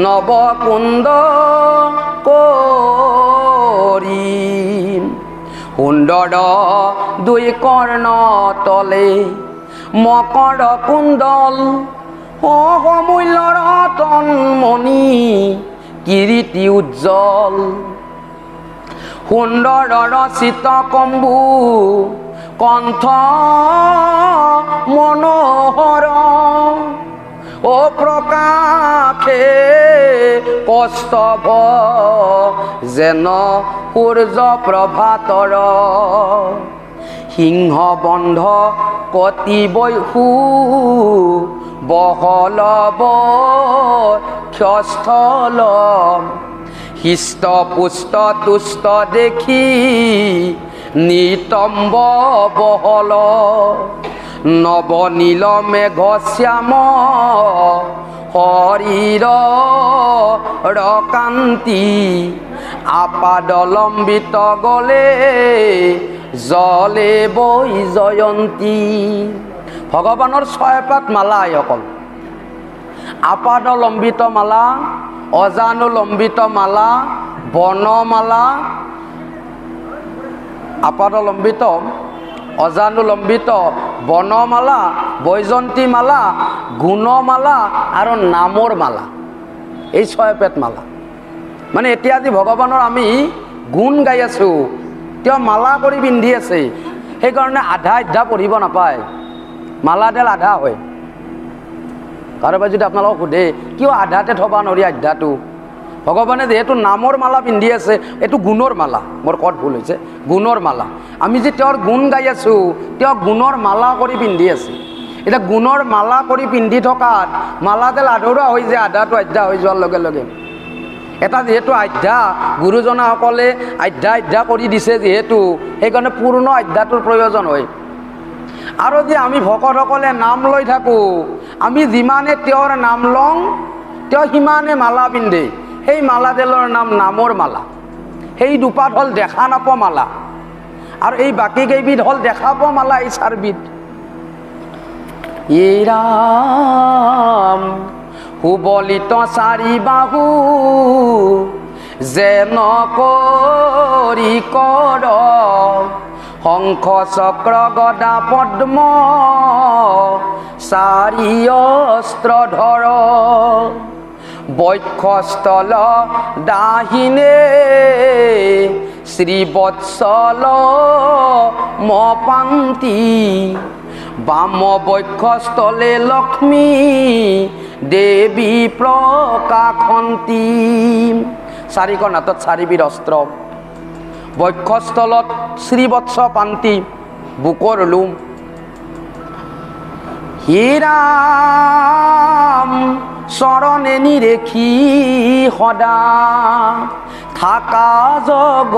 নবকুণ্ড কৰি সুন্দৰ দুই কৰ্ণ তলে মকৰ কুণ্ডল অমূল্য ৰতন মণি কিৰীটি উজ্জ্বল সুন্দৰ ৰচিত কম্বু কণ্ঠ মনোহৰ ও প্ৰকাশে কস্তভ যেন সূৰ্য প্ৰভাতৰ সিংহ বন্ধ কতি বৈহু বহলব ক্ষস্থল হিষ্ট পুষ্ট তুষ্ট দেখি নিতম্ব বহল নবনীল মেঘ শ্যাম শৰীৰ কান্তি আপাদলম্বিত গলে জলে বৈ জয়ন্তী ভগৱানৰ 6 পাত মালা অকল আপাদলম্বিত মালা অজানুলম্বিত মালা বনমালা আপাদলম্বিত অজানুলম্বিত বনমালা বৈজন্তী মালা গুণমালা আৰু নামৰ মালা এই 6 পেট মালা মানে এতিয়া আজি ভগৱানৰ আমি গুণ গাই আছো তেওঁ মালা কৰি পিন্ধি আছে সেইকাৰণে আধা আধা পঢ়িব নাপায় মালাডাল আধা হয় কাৰোবাৰ যদি আপোনালোকক সোধে কিয় আধাতে থবা নৰি আধ্যাটো ভগৱানে যেহেতু নামৰ মালা পিন্ধি আছে এইটো গুণৰ মালা মোৰ কত ভুল হৈছে গুণৰ মালা আমি যে তেওঁৰ গুণ গাই আছো তেওঁ গুণৰ মালা কৰি পিন্ধি আছে এটা গুণৰ মালা কৰি পিন্ধি থকাত মালাডাল আধৰুৱা হৈ যায় আধাটো আধ্যা হৈ যোৱাৰ লগে লগে এটা যেহেতু আধ্যা গুৰুজনাসকলে আধ্যা কৰি দিছে যেহেতু সেইকাৰণে পূৰ্ণ আধ্যাটোৰ প্ৰয়োজন হয় আৰু যে আমি ভকতসকলে নাম লৈ থাকো আমি যিমানে তেওঁৰ নাম লওঁ তেওঁ সিমানে মালা পিন্ধে সেই মালাডালৰ নাম নামৰ মালা সেই দুপাত হ'ল দেখা নাপোৱা মালা আৰু এই বাকী কেইবিধ হ'ল দেখা পোৱা মালা এই 4 বিধ ই ৰাম সুবলিত 4 বাহু যেন কৰি কৰ শংখ চক্ৰ গদা পদ্ম 4 অস্ত্ৰ ধৰ বক্ষস্থল দাহিনে শ্ৰীবৎসল মপান্তি বাম বক্ষস্থলে লক্ষ্মী দেৱী প্ৰকাশন্তি 4খন হাতত 4 বিধ অস্ত্ৰ বক্ষস্থলত শ্ৰীবৎস পান্তি বুকৰ লোম হীৰাম চৰণে নিৰেখি সদা থাকা জগ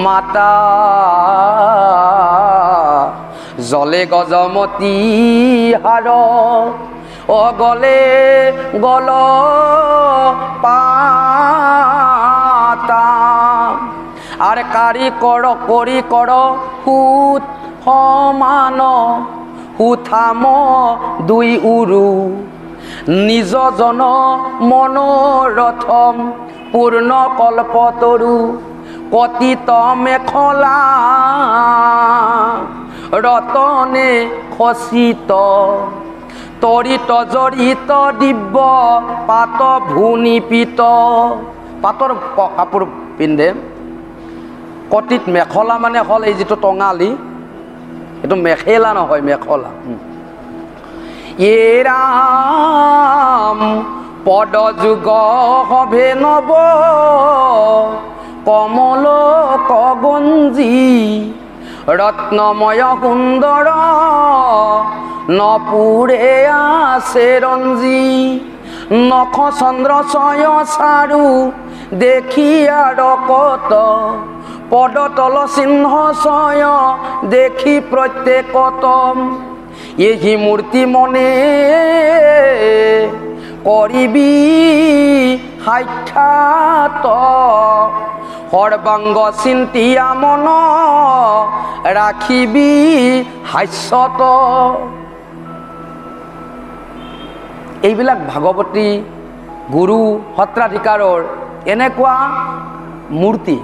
মাতা জলে গজমতী হাৰ অগলে গল পাতা আৰ কাৰি কৰ কৰি কৰ হুত সমান হুথাম 2 উৰু নিজ জন মনোৰথম পূৰ্ণ কল্পতৰু কতিত মেখলা ৰতনে খচিত তৰিত জড়িত দিব্য পাত ভূনিপিত পাতৰ কাপোৰ পিন্ধে কতিত মেখলা মানে হ'ল এই যিটো টঙালি এইটো মেখেলা নহয় মেখলা এ ৰাম পদ যুগ হভে নব কমল কগঞ্জি ৰত্নময় সুন্দৰ নপুৰে আছে ৰঞ্জি নখ চন্দ্ৰ ছয় চাৰু দেখিয়াৰ কত পদতল চিহ্ন ছয় দেখি প্ৰত্যেকত এই মূৰ্তি মনে কৰিবি সাক্ষাৎ সৰ্বাংগ চিন্তিয়া মন ৰাখিবি হাস্যত। এইবিলাক ভাগৱতী গুৰু সত্ৰাধিকাৰৰ এনেকুৱা মূৰ্তি।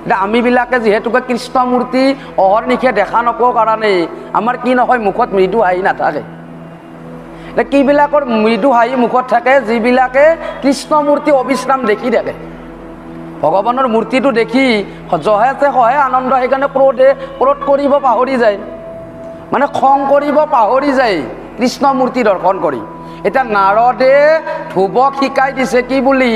এতিয়া আমিবিলাকে যিহেতুকে কৃষ্ণ মূৰ্তি অহৰ্নিশে দেখা নোপোৱাৰ কাৰণে আমাৰ কি নহয় মুখত মৃদু হাঁহি নাথাকে। এতিয়া কিবিলাকৰ মৃদু হাঁহি মুখত থাকে যিবিলাকে কৃষ্ণ মূৰ্তি অবিশ্ৰাম দেখি থাকে। ভগৱানৰ মূৰ্তিটো দেখি জহেতে সহে আনন্দ, সেইকাৰণে ক্ৰোধ কৰিব পাহৰি যায়, মানে খং কৰিব পাহৰি যায় কৃষ্ণ মূৰ্তি দৰ্শন কৰি। এতিয়া নাৰদে ধ্ৰুৱক শিকাই দিছে কি বুলি,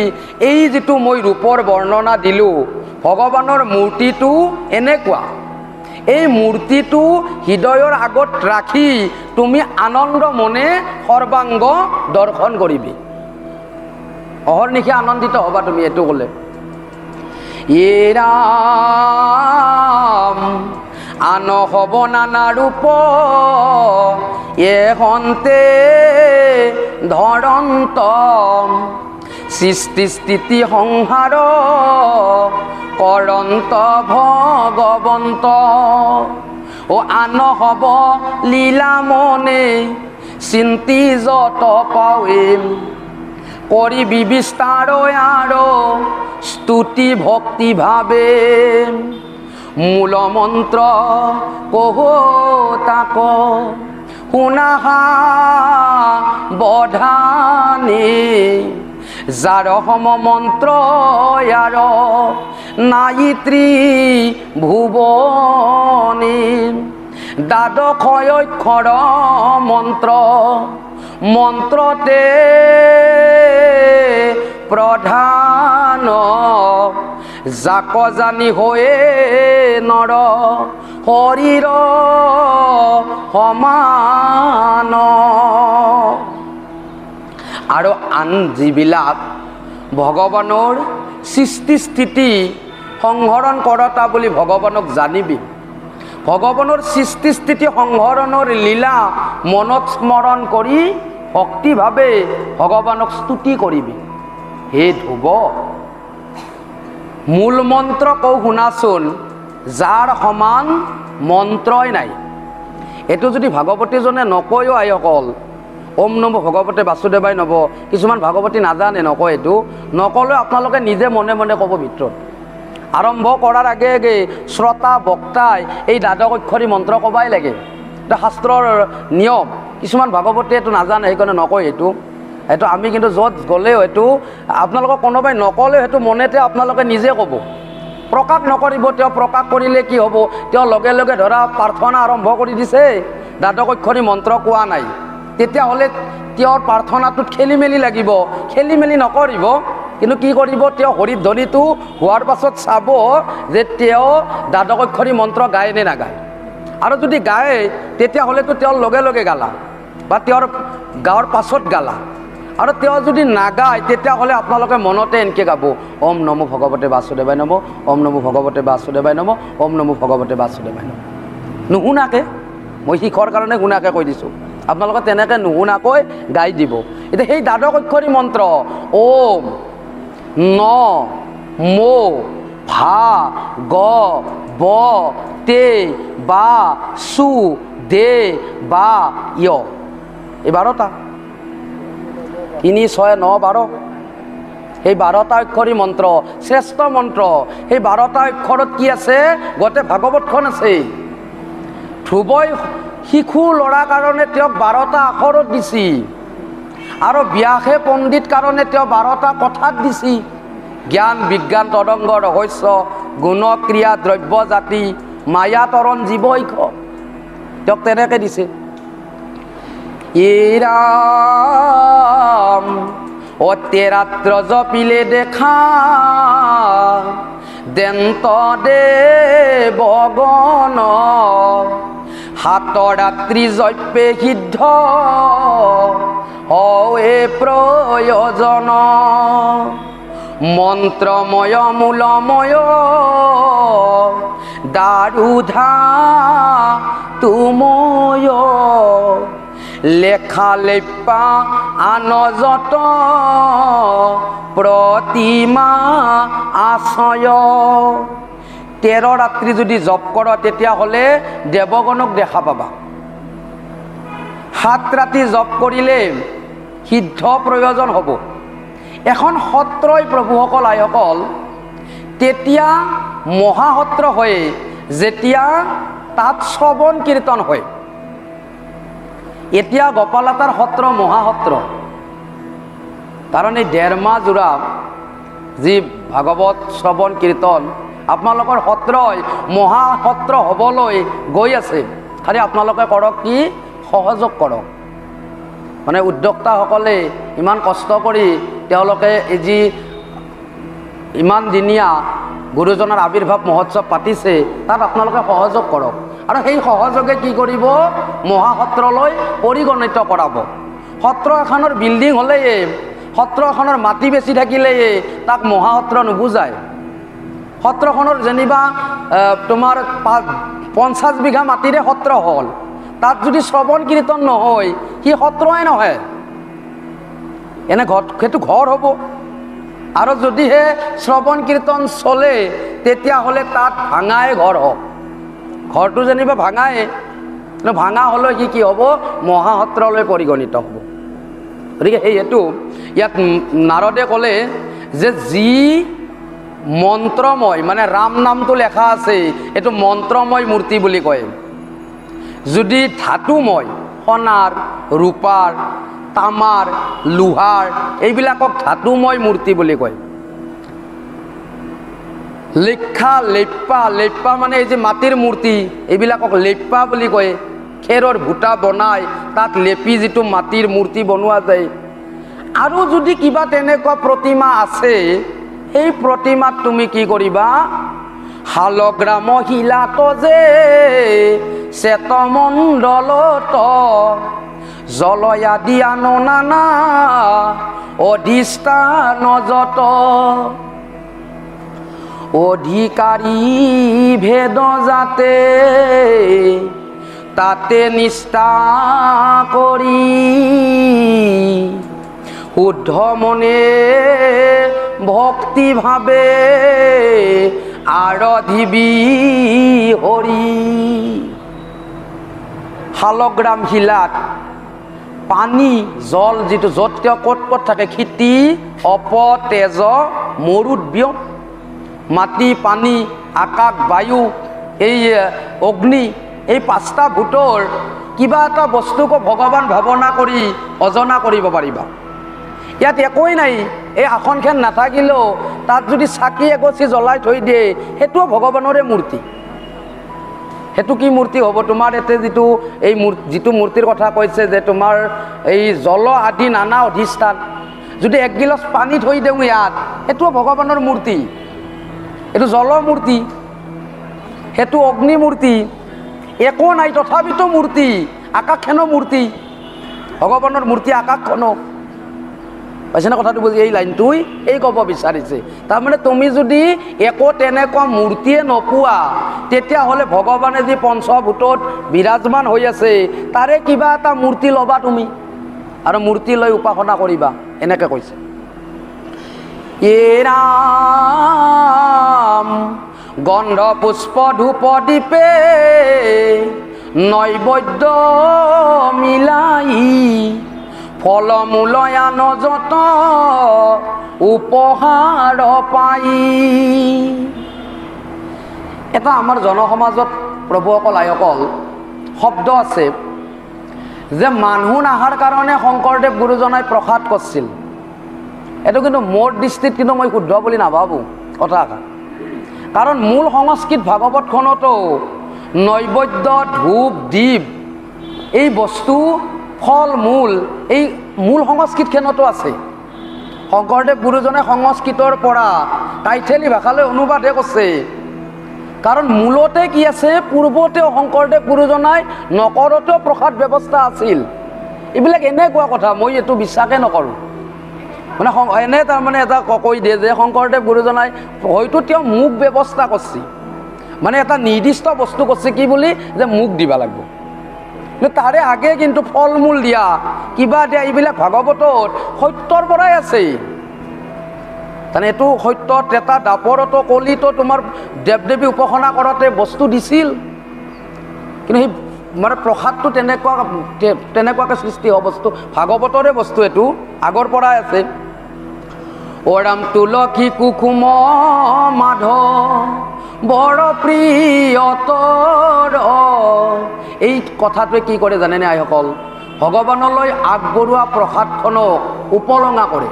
এই যিটো মই ৰূপৰ বৰ্ণনা দিলোঁ ভগৱানৰ মূৰ্তিটো এনেকুৱা, এই মূৰ্তিটো হৃদয়ৰ আগত ৰাখি তুমি আনন্দ মনে সৰ্বাংগ দৰ্শন কৰিবি, অহৰ্নিশে আনন্দিত হ'বা তুমি। এইটো ক'লে এ ৰাম আন হব নানা ৰূপ এহন্তে ধৰন্ত সৃষ্টি স্থিতি সংহাৰ কৰন্ত ভগৱন্ত। ও আন হব লীলা মনে চিন্তি যত পাৱেম কৰিবি বিস্তাৰ আৰু স্তুতি ভক্তি ভাবে মূল মন্ত্ৰ কহ তাক শুনাহা বধানে যাৰ সম মন্ত্ৰ ইয়াৰ নাই ত্ৰিভুৱনে। দ্বাদশ অক্ষৰ মন্ত্ৰ মন্ত্ৰতে প্ৰধান যাক জানি হৈয়ে নৰ শৰীৰ সমান। আৰু আন যিবিলাক ভগৱানৰ সৃষ্টি স্থিতি সংহৰণ কৰতা বুলি ভগৱানক জানিবি, ভগৱানৰ সৃষ্টি স্থিতি সংহৰণৰ লীলা মনত স্মৰণ কৰি ভক্তিভাৱে ভগৱানক স্তুতি কৰিবি। হে ধ্ৰুৱ মূল মন্ত্ৰ কওঁ শুনাচোন, যাৰ সমান মন্ত্ৰই নাই। এইটো যদি ভাগৱতীজনে নকয়ো আইসকল ওম নমো ভগৱতে বাসুদেৱাই নব, কিছুমান ভাগৱতী নাজানে নকয়, এইটো নকলেও আপোনালোকে নিজে মনে মনে ক'ব ভিতৰত। আৰম্ভ কৰাৰ আগে আগে শ্ৰোতা বক্তাই এই দ্বাদশ অক্ষৰী মন্ত্ৰ ক'বাই লাগে, এটা শাস্ত্ৰৰ নিয়ম। কিছুমান ভাগৱতীয়ে এইটো নাজানে সেইকাৰণে নকয়। এইটো আমি কিন্তু য'ত গ'লেও এইটো আপোনালোকক কোনোবাই নকলেও সেইটো মনেতে আপোনালোকে নিজে ক'ব, প্ৰকাশ নকৰিব। তেওঁ প্ৰকাশ কৰিলে কি হ'ব, তেওঁ লগে লগে ধৰা প্ৰাৰ্থনা আৰম্ভ কৰি দিছে, দ্বাদশ অক্ষৰী মন্ত্ৰ কোৱা নাই, তেতিয়াহ'লে তেওঁৰ প্ৰাৰ্থনাটোত খেলি মেলি লাগিব। খেলি মেলি নকৰিব, কিন্তু কি কৰিব, তেওঁ হৰিধ্বনিটো হোৱাৰ পাছত চাব যে তেওঁ দ্বাদশ অক্ষৰী মন্ত্ৰ গায় নে নাগায়। আৰু যদি গায় তেতিয়াহ'লেতো তেওঁৰ লগে লগে গালা বা তেওঁৰ গাৱাৰ পাছত গালা। আৰু তেওঁ যদি নাগায় তেতিয়াহ'লে আপোনালোকে মনতে এনেকৈ গাব, ওম নমো ভগৱতে বাসুদেৱাই নম, ওম নমো ভগৱতে বাসুদেৱাই নম, ওম নমো ভগৱতে বাসুদেৱাই নম। নুশুনাকৈ, মই শিখৰ কাৰণে শুনাকৈ কৈ দিছোঁ, আপোনালোকে তেনেকৈ নুশুনাকৈ গাই দিব। এতিয়া সেই দ্বাদশ অক্ষৰী মন্ত্ৰ ওম ন মো ভা গ ব তে বা সু দে বা য়, এই 12টা, 3 6 9 12, এই 12টা অক্ষৰী মন্ত্ৰ শ্ৰেষ্ঠ মন্ত্ৰ। সেই 12টা অক্ষৰত কি আছে, গোটেই ভাগৱতখন আছে। ধ্ৰুৱই শিশু ল'ৰাৰ কাৰণে তেওঁক 12টা আখৰত দিছি, আৰু ব্যাসে পণ্ডিত কাৰণে তেওঁ 12টা কথাত দিছি। জ্ঞান বিজ্ঞান তদংগ ৰহস্য গুণ ক্ৰিয়া দ্ৰব্য জাতি মায়া তৰণ জীৱৈক, তেওঁক তেনেকৈ দিছে। এ ৰাম অতে ৰাত্ৰ জপিলে দেখা দেন্ত দে বগন হাত রাত্রি জপে সিদ্ধ হয়ে প্রয়োজন মন্ত্রময় মূলময় দারুধা তুময় লেখা লেপা আনজত প্ৰতিমা আশ্ৰয় 13 ৰাত্ৰি যদি জপ কৰ তেতিয়াহ'লে দেৱগণক দেখা পাবা 7 ৰাতি জপ কৰিলে সিদ্ধ প্ৰয়োজন হ'ব এখন সত্ৰই প্ৰভুসকল আইসকল তেতিয়া মহাসত্ৰ হয় যেতিয়া তাত শ্ৰৱণ কীৰ্তন হয় এতিয়া গোপালাতাৰ সত্ৰ মহাসত্ৰ কাৰণ এই 1.5 মাহ জোৰা যি ভাগৱত শ্ৰৱণ কীৰ্তন আপোনালোকৰ সত্ৰই মহাসত্ৰ হ'বলৈ গৈ আছে খালি আপোনালোকে কৰক কি সহযোগ কৰক মানে উদ্যোক্তাসকলে ইমান কষ্ট কৰি তেওঁলোকে এই যি ইমান দিনীয়া গুৰুজনৰ আবিৰ্ভাৱ মহোৎসৱ পাতিছে তাত আপোনালোকে সহযোগ কৰক আৰু সেই সহযোগে কি কৰিব মহাসত্ৰলৈ পৰিগণিত কৰাব সত্ৰ এখনৰ বিল্ডিং হ'লে সত্ৰ এখনৰ মাটি বেছি থাকিলে তাক মহাসত্ৰ নুবুজায় সত্ৰখনৰ যেনিবা তোমাৰ 50 বিঘা মাটিৰে সত্ৰ হ'ল তাত যদি শ্ৰৱণ কীৰ্তন নহয় কি সত্ৰই নহয় এনে সেইটো ঘৰ হ'ব আৰু যদিহে শ্ৰৱণ কীৰ্তন চলে তেতিয়াহ'লে তাত ভাঙাই ঘৰ হ'ব ঘৰটো যেনিবা ভাঙাই ভাঙা হ'লে কি হ'ব মহাসত্ৰলৈ পৰিগণিত হ'ব গতিকে সেইটো ইয়াত নাৰদে ক'লে যে যি মন্ত্ৰময় মানে ৰাম নামটো লেখা আছে এইটো মন্ত্ৰময় মূৰ্তি বুলি কয় যদি ধাতুময় সোণাৰ ৰূপাৰ তামাৰ লোহাৰ এইবিলাকক ধাতুময় মূৰ্তি বুলি কয় লেখা লেপ্পা মানে এই যে মাটিৰ মূৰ্তি এইবিলাকক লেপ্পা বুলি কয় খেৰৰ ভুটা বনাই তাত লেপি যিটো মাটিৰ মূৰ্তি বনোৱা যায় আৰু যদি কিবা তেনেকুৱা প্ৰতিমা আছে এই প্ৰতিমাত তুমি কি কৰিবা শালগ্ৰাম শিলাত যে শ্বেতমণ্ডলত জলয়া দিয়া নানা অধিষ্ঠানজত অধিকাৰী ভেদ যাতে তাতে নিষ্ঠা কৰি শুদ্ধ মনে ভক্তি ভাবে আৰাধিবি হৰি শালগ্ৰাম শিলাত পানী জল যিটো য'ত ক'ত থাকে খেতি অপ তেজ মৰুত ব্যয় মাটি পানী আকাশ বায়ু এই অগ্নি এই 5টা ভূতৰ কিবা এটা বস্তুকো ভগৱান ভাৱনা কৰি অজনা কৰিব পাৰিবা ইয়াত একোই নাই এই আসনখন নাথাকিলেও তাত যদি চাকি এগছি জ্বলাই থৈ দিয়ে সেইটোও ভগৱানৰে মূৰ্তি সেইটো কি মূৰ্তি হ'ব তোমাৰ এতে যিটো মূৰ্তিৰ কথা কৈছে যে তোমাৰ এই জল আদি নানা অধিষ্ঠান যদি 1 গিলাচ পানী থৈ দিওঁ ইয়াত সেইটোও ভগৱানৰ মূৰ্তি এইটো জল মূৰ্তি সেইটো অগ্নি মূৰ্তি একো নাই তথাপিতো মূৰ্তি আকাশখনো মূৰ্তি ভগৱানৰ মূৰ্তি আকাশখনো পাইছে না কথাটো বুজি এই লাইনটোই এই ক'ব বিচাৰিছে তাৰমানে তুমি যদি একো তেনেকুৱা মূৰ্তিয়ে নোপোৱা তেতিয়াহ'লে ভগৱানে যি পঞ্চভূতত বিৰাজমান হৈ আছে তাৰে কিবা এটা মূৰ্তি ল'বা তুমি আৰু মূৰ্তি লৈ উপাসনা কৰিবা এনেকৈ কৈছে এ ৰাম গন্ধ পুষ্প ধূপ দীপে নৈবদ্য মিলাই ফলমূলয়ান যত উপহাৰ পাই এটা আমাৰ জনসমাজত প্ৰভুসকল আইসকল শব্দ আছে যে মানুহ নাহাৰ কাৰণে শংকৰদেৱ গুৰুজনাই প্ৰসাদ কৰিছিল এইটো কিন্তু মোৰ দৃষ্টিত কিন্তু মই শুদ্ধ বুলি নাভাবোঁ কথা কাৰণ মূল সংস্কৃত ভাগৱতখনতো নৈবদ্য ধূপ দীপ এই বস্তু ফল মূল এই মূল সংস্কৃতখনতো আছে শংকৰদেৱ গুৰুজনে সংস্কৃতৰ পৰা টাইটেলি ভাষালৈ অনুবাদহে কৰিছে। কাৰণ মূলতে কি আছে, পূৰ্বতেও শংকৰদেৱ গুৰুজনাই নকৰতেও প্ৰসাদ ব্যৱস্থা আছিল। এইবিলাক এনেকুৱা কথা, মই এইটো বিশ্বাসে নকৰোঁ। মানে এনে তাৰমানে এটা কৈ দিয়ে যে শংকৰদেৱ গুৰুজনাই হয়তো তেওঁ মুখ ব্যৱস্থা কৰিছে, মানে এটা নিৰ্দিষ্ট বস্তু কৰিছে কি বুলি, যে মুখ দিব লাগিব। কিন্তু তাৰে আগে কিন্তু ফল মূল দিয়া, কিবা দিয়া, এইবিলাক ভাগৱতত সত্যৰ পৰাই আছে। তাৰমানে এইটো সত্য ত্ৰেতা দাপৰতো কলিতো তোমাৰ দেৱ দেৱী উপাসনা কৰোঁতে বস্তু দিছিল, কিন্তু সেই মানে প্ৰসাদটো তেনেকুৱাকৈ সৃষ্টি হোৱা বস্তু ভাগৱতৰে বস্তু, এইটো আগৰ পৰাই আছে। ওৰাম তুলসী কুকুম মাধ বৰ প্ৰিয়তৰ, এই কথাটোৱে কি কৰে জানেনে আইসকল, ভগৱানলৈ আগবঢ়োৱা প্ৰসাদখনক উপলঙা কৰে।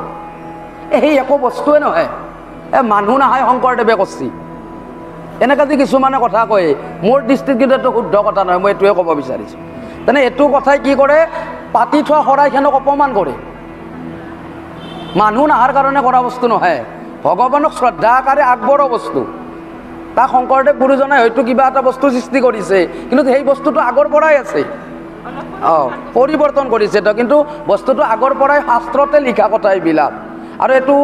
সেই একো বস্তুৱে নহয়, মানুহ নাহাই শংকৰদেৱে কৰছি, এনেকৈ যে কিছুমানে কথা কয়, মোৰ দৃষ্টিত কিন্তু এইটো শুদ্ধ কথা নহয়, মই এইটোৱে ক'ব বিচাৰিছোঁ। তেনে এইটো কথাই কি কৰে, পাতি থোৱা শৰাইখনক অপমান কৰে। মানুহ নাহাৰ কাৰণে কৰা বস্তু নহয়, ভগৱানক শ্ৰদ্ধা আকাৰে আগবঢ়োৱা বস্তু। তাক শংকৰদেৱ গুৰুজনাই হয়তো কিবা এটা বস্তু সৃষ্টি কৰিছে, কিন্তু সেই বস্তুটো আগৰ পৰাই আছে। পৰিৱৰ্তন কৰিছে তো, কিন্তু বস্তুটো আগৰ পৰাই শাস্ত্ৰতে লিখা কথা এইবিলাক। আৰু এইটো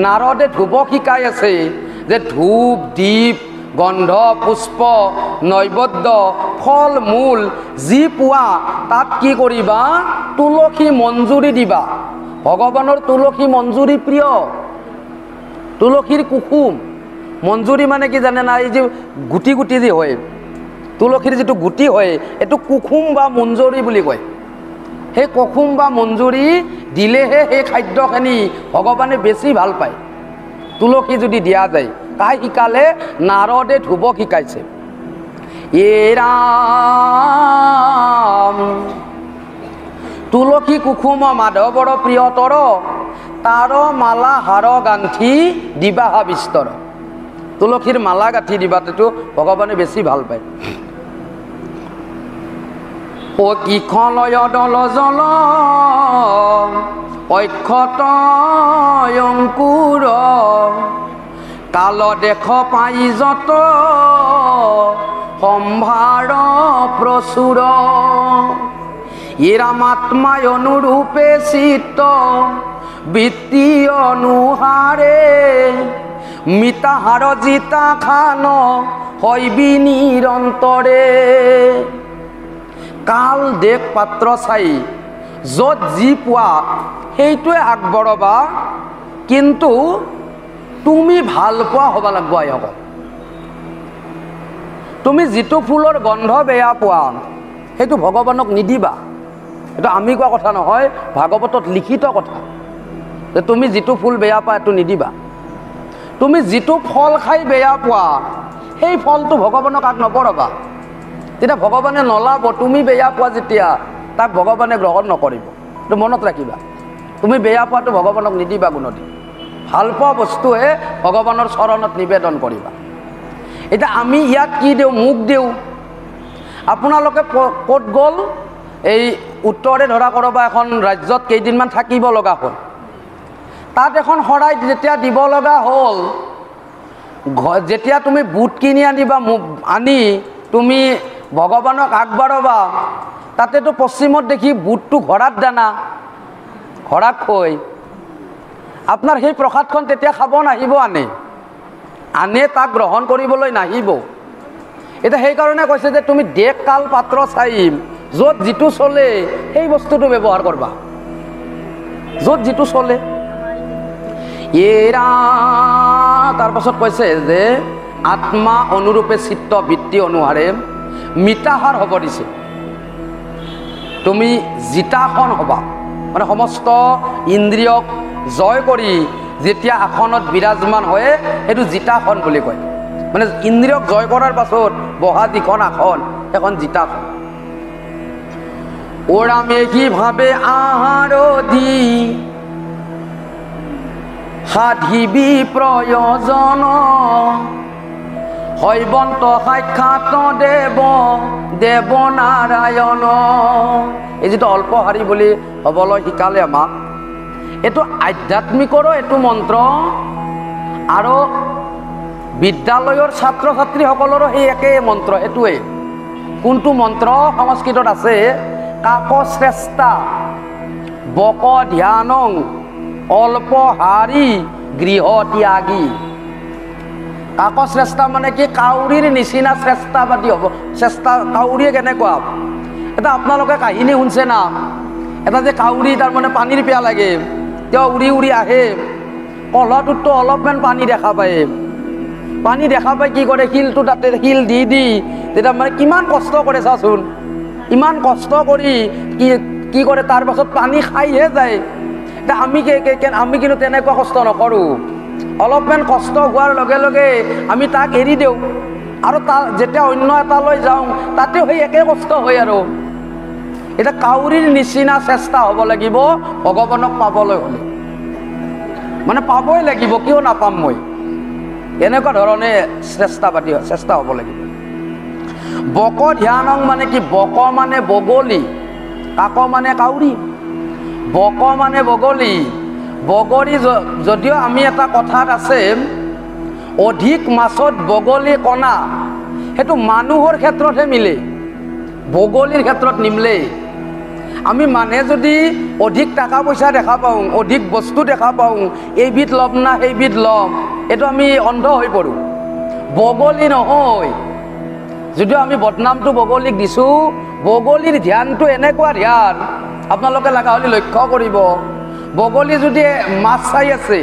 নাৰদে ধূপক শিকাই আছে যে ধূপ দীপ গন্ধ পুষ্প নৈবদ্য ফল মূল যি পোৱা তাত কি কৰিবা, তুলসী মঞ্জুৰি দিবা। ভগৱানৰ তুলসী মঞ্জুৰি প্ৰিয়, তুলসীৰ কুসুম মঞ্জুৰি মানে কি জানে না, এই যে গুটি গুটি যে হয়, তুলসীৰ যিটো গুটি হয় এইটো কুসুম বা মঞ্জুৰি বুলি কয়। সেই কুসুম বা মঞ্জুৰি দিলেহে সেই খাদ্যখিনি ভগৱানে বেছি ভাল পায়। তুলসী যদি দিয়া যায়, কাই শিকালে, নাৰদে ধূপক শিকাইছে। এ ৰাম তুলসী কুসুম মাধৱৰ প্ৰিয়তৰ, তাৰ মালা হাৰ গাঁঠি দিবা হা বিস্তৰ। তুলসীৰ মালা গাঁঠি দিবা, সেইটো ভগৱানে বেছি ভাল পায়। ও কিখলয় দল জল অক্ষত অংকুৰ, কাল দেখ পাই যত সম্ভাৰ প্ৰচুৰ। ইৰামাত্মায় অনুৰূপে চিত্ত বৃত্তি অনুহাৰে, মিতাহাৰ জিতা খান হৈবি নিৰন্তৰে। কাল দেশ পাত্ৰ চাই য'ত যি পোৱা সেইটোৱে আগবঢ়াবা, কিন্তু তুমি ভাল পোৱা হ'ব লাগিব। আইসকল, তুমি যিটো ফুলৰ গন্ধ বেয়া পোৱা সেইটো ভগৱানক নিদিবা। এইটো আমি কোৱা কথা নহয়, ভাগৱতত লিখিত কথা যে তুমি যিটো ফুল বেয়া পোৱা এইটো নিদিবা। তুমি যিটো ফল খাই বেয়া পোৱা সেই ফলটো ভগৱানক আগ নবঢ়াবা, তেতিয়া ভগৱানে নলাব। তুমি বেয়া পোৱা যেতিয়া তাক ভগৱানে গ্ৰহণ নকৰিব, এইটো মনত ৰাখিবা। তুমি বেয়া পোৱাটো ভগৱানক নিদিবা গুণতি, ভাল পোৱা বস্তুহে ভগৱানৰ চৰণত নিবেদন কৰিবা। এতিয়া আমি ইয়াত কি দিওঁ, মুখ দিওঁ। আপোনালোকে ক'ত গ'ল, এই উত্তৰে ধৰা কৰবা এখন ৰাজ্যত কেইদিনমান থাকিব লগা হ'ল, তাত এখন শৰাই যেতিয়া দিব লগা হ'ল, যেতিয়া তুমি বুট কিনি আনিবা, আনি তুমি ভগৱানক আগবাঢ়াবা, তাতেতো পশ্চিমত দেখি বুটটো ঘোঁৰাত দানা, ঘোঁৰাক খৈ আপোনাৰ সেই প্ৰসাদখন তেতিয়া খাব নাহিব। আনে তাক গ্ৰহণ কৰিবলৈ নাহিব। এতিয়া সেইকাৰণে কৈছে যে তুমি দেশ কাল পাত্ৰ চাই য'ত যিটো চলে সেই বস্তুটো ব্যৱহাৰ কৰবা, য'ত যিটো চলে। এৰা তাৰপাছত কৈছে যে আত্মা অনুৰূপে চিত্ত বৃত্তি অনুসাৰে মিতাহাৰ হ'ব দিছে। তুমি জিতাসন হ'বা, মানে সমস্ত ইন্দ্ৰিয়ক জয় কৰি যেতিয়া আসনত বিৰাজমান হয় সেইটো জিতাসন বুলি কয়। মানে ইন্দ্ৰিয়ক জয় কৰাৰ পাছত বহা যিখন আসন সেইখন জিতাসন। ওৰামে কি ভাবে আহাৰধি সাধিবি প্ৰয়োজন, হৈবন্ত সাক্ষাৎ দেৱ দেৱ নাৰায়ণ। এই যিটো অল্পহাৰী বুলি হ'বলৈ শিকালে আমাক, এইটো আধ্যাত্মিকৰো এইটো মন্ত্ৰ আৰু বিদ্যালয়ৰ ছাত্ৰ ছাত্ৰীসকলৰো সেই একে মন্ত্ৰ এইটোৱে কোনটো মন্ত্ৰ সংস্কৃতত আছে কাকশ্ৰেষ্ঠা বক ধ্যানং অল্পহাৰী গৃহ ত্যাগী কাকশ্ৰেষ্ঠা মানে কি কাউৰীৰ নিচিনা শ্ৰেষ্ঠাবাদী হ'ব চেষ্টা কাউৰীয়ে কেনেকুৱা এটা আপোনালোকে কাহিনী শুনছে না এটা যে কাউৰী তাৰমানে পানীৰ পিয়া লাগে তেওঁ উৰি উৰি আহে কলহটোততো অলপমান পানী দেখা পায় কি কৰে শিলটো তাতে শিল দি তেতিয়া মানে কিমান কষ্ট কৰে চাচোন ইমান কষ্ট কৰি কি কৰে তাৰ পাছত পানী খাইহে যায় এতিয়া আমি কিন্তু তেনেকুৱা কষ্ট নকৰোঁ অলপমান কষ্ট হোৱাৰ লগে লগে আমি তাক এৰি দিওঁ আৰু তাৰ যেতিয়া অন্য এটালৈ যাওঁ তাতে সেই একে কষ্ট হয় আৰু এটা কাউৰীৰ নিচিনা চেষ্টা হ'ব লাগিব ভগৱানক পাবলৈ হ'লে মানে পাবই লাগিব কিয় নাপাম মই এনেকুৱা ধৰণে চেষ্টা হ'ব লাগিব বক ধ্যানং মানে কি বক মানে বগলী কাক মানে কাউৰী বক মানে বগলী যদিও আমি এটা কথাত আছে অধিক মাছত বগলী কণা সেইটো মানুহৰ ক্ষেত্ৰতহে মিলে বগলীৰ ক্ষেত্ৰত নিমিলে আমি মানে যদি অধিক টকা পইচা দেখা পাওঁ অধিক বস্তু দেখা পাওঁ এইবিধ ল'ম না সেইবিধ ল'ম এইটো আমি অন্ধ হৈ পৰোঁ বগলী নহয় যদিও আমি বদনামটো বগলীক দিছোঁ বগলীৰ ধ্যানটো এনেকুৱা ধ্যান আপোনালোকে লগা হ'লে লক্ষ্য কৰিব বগলী যদি মাছ চাই আছে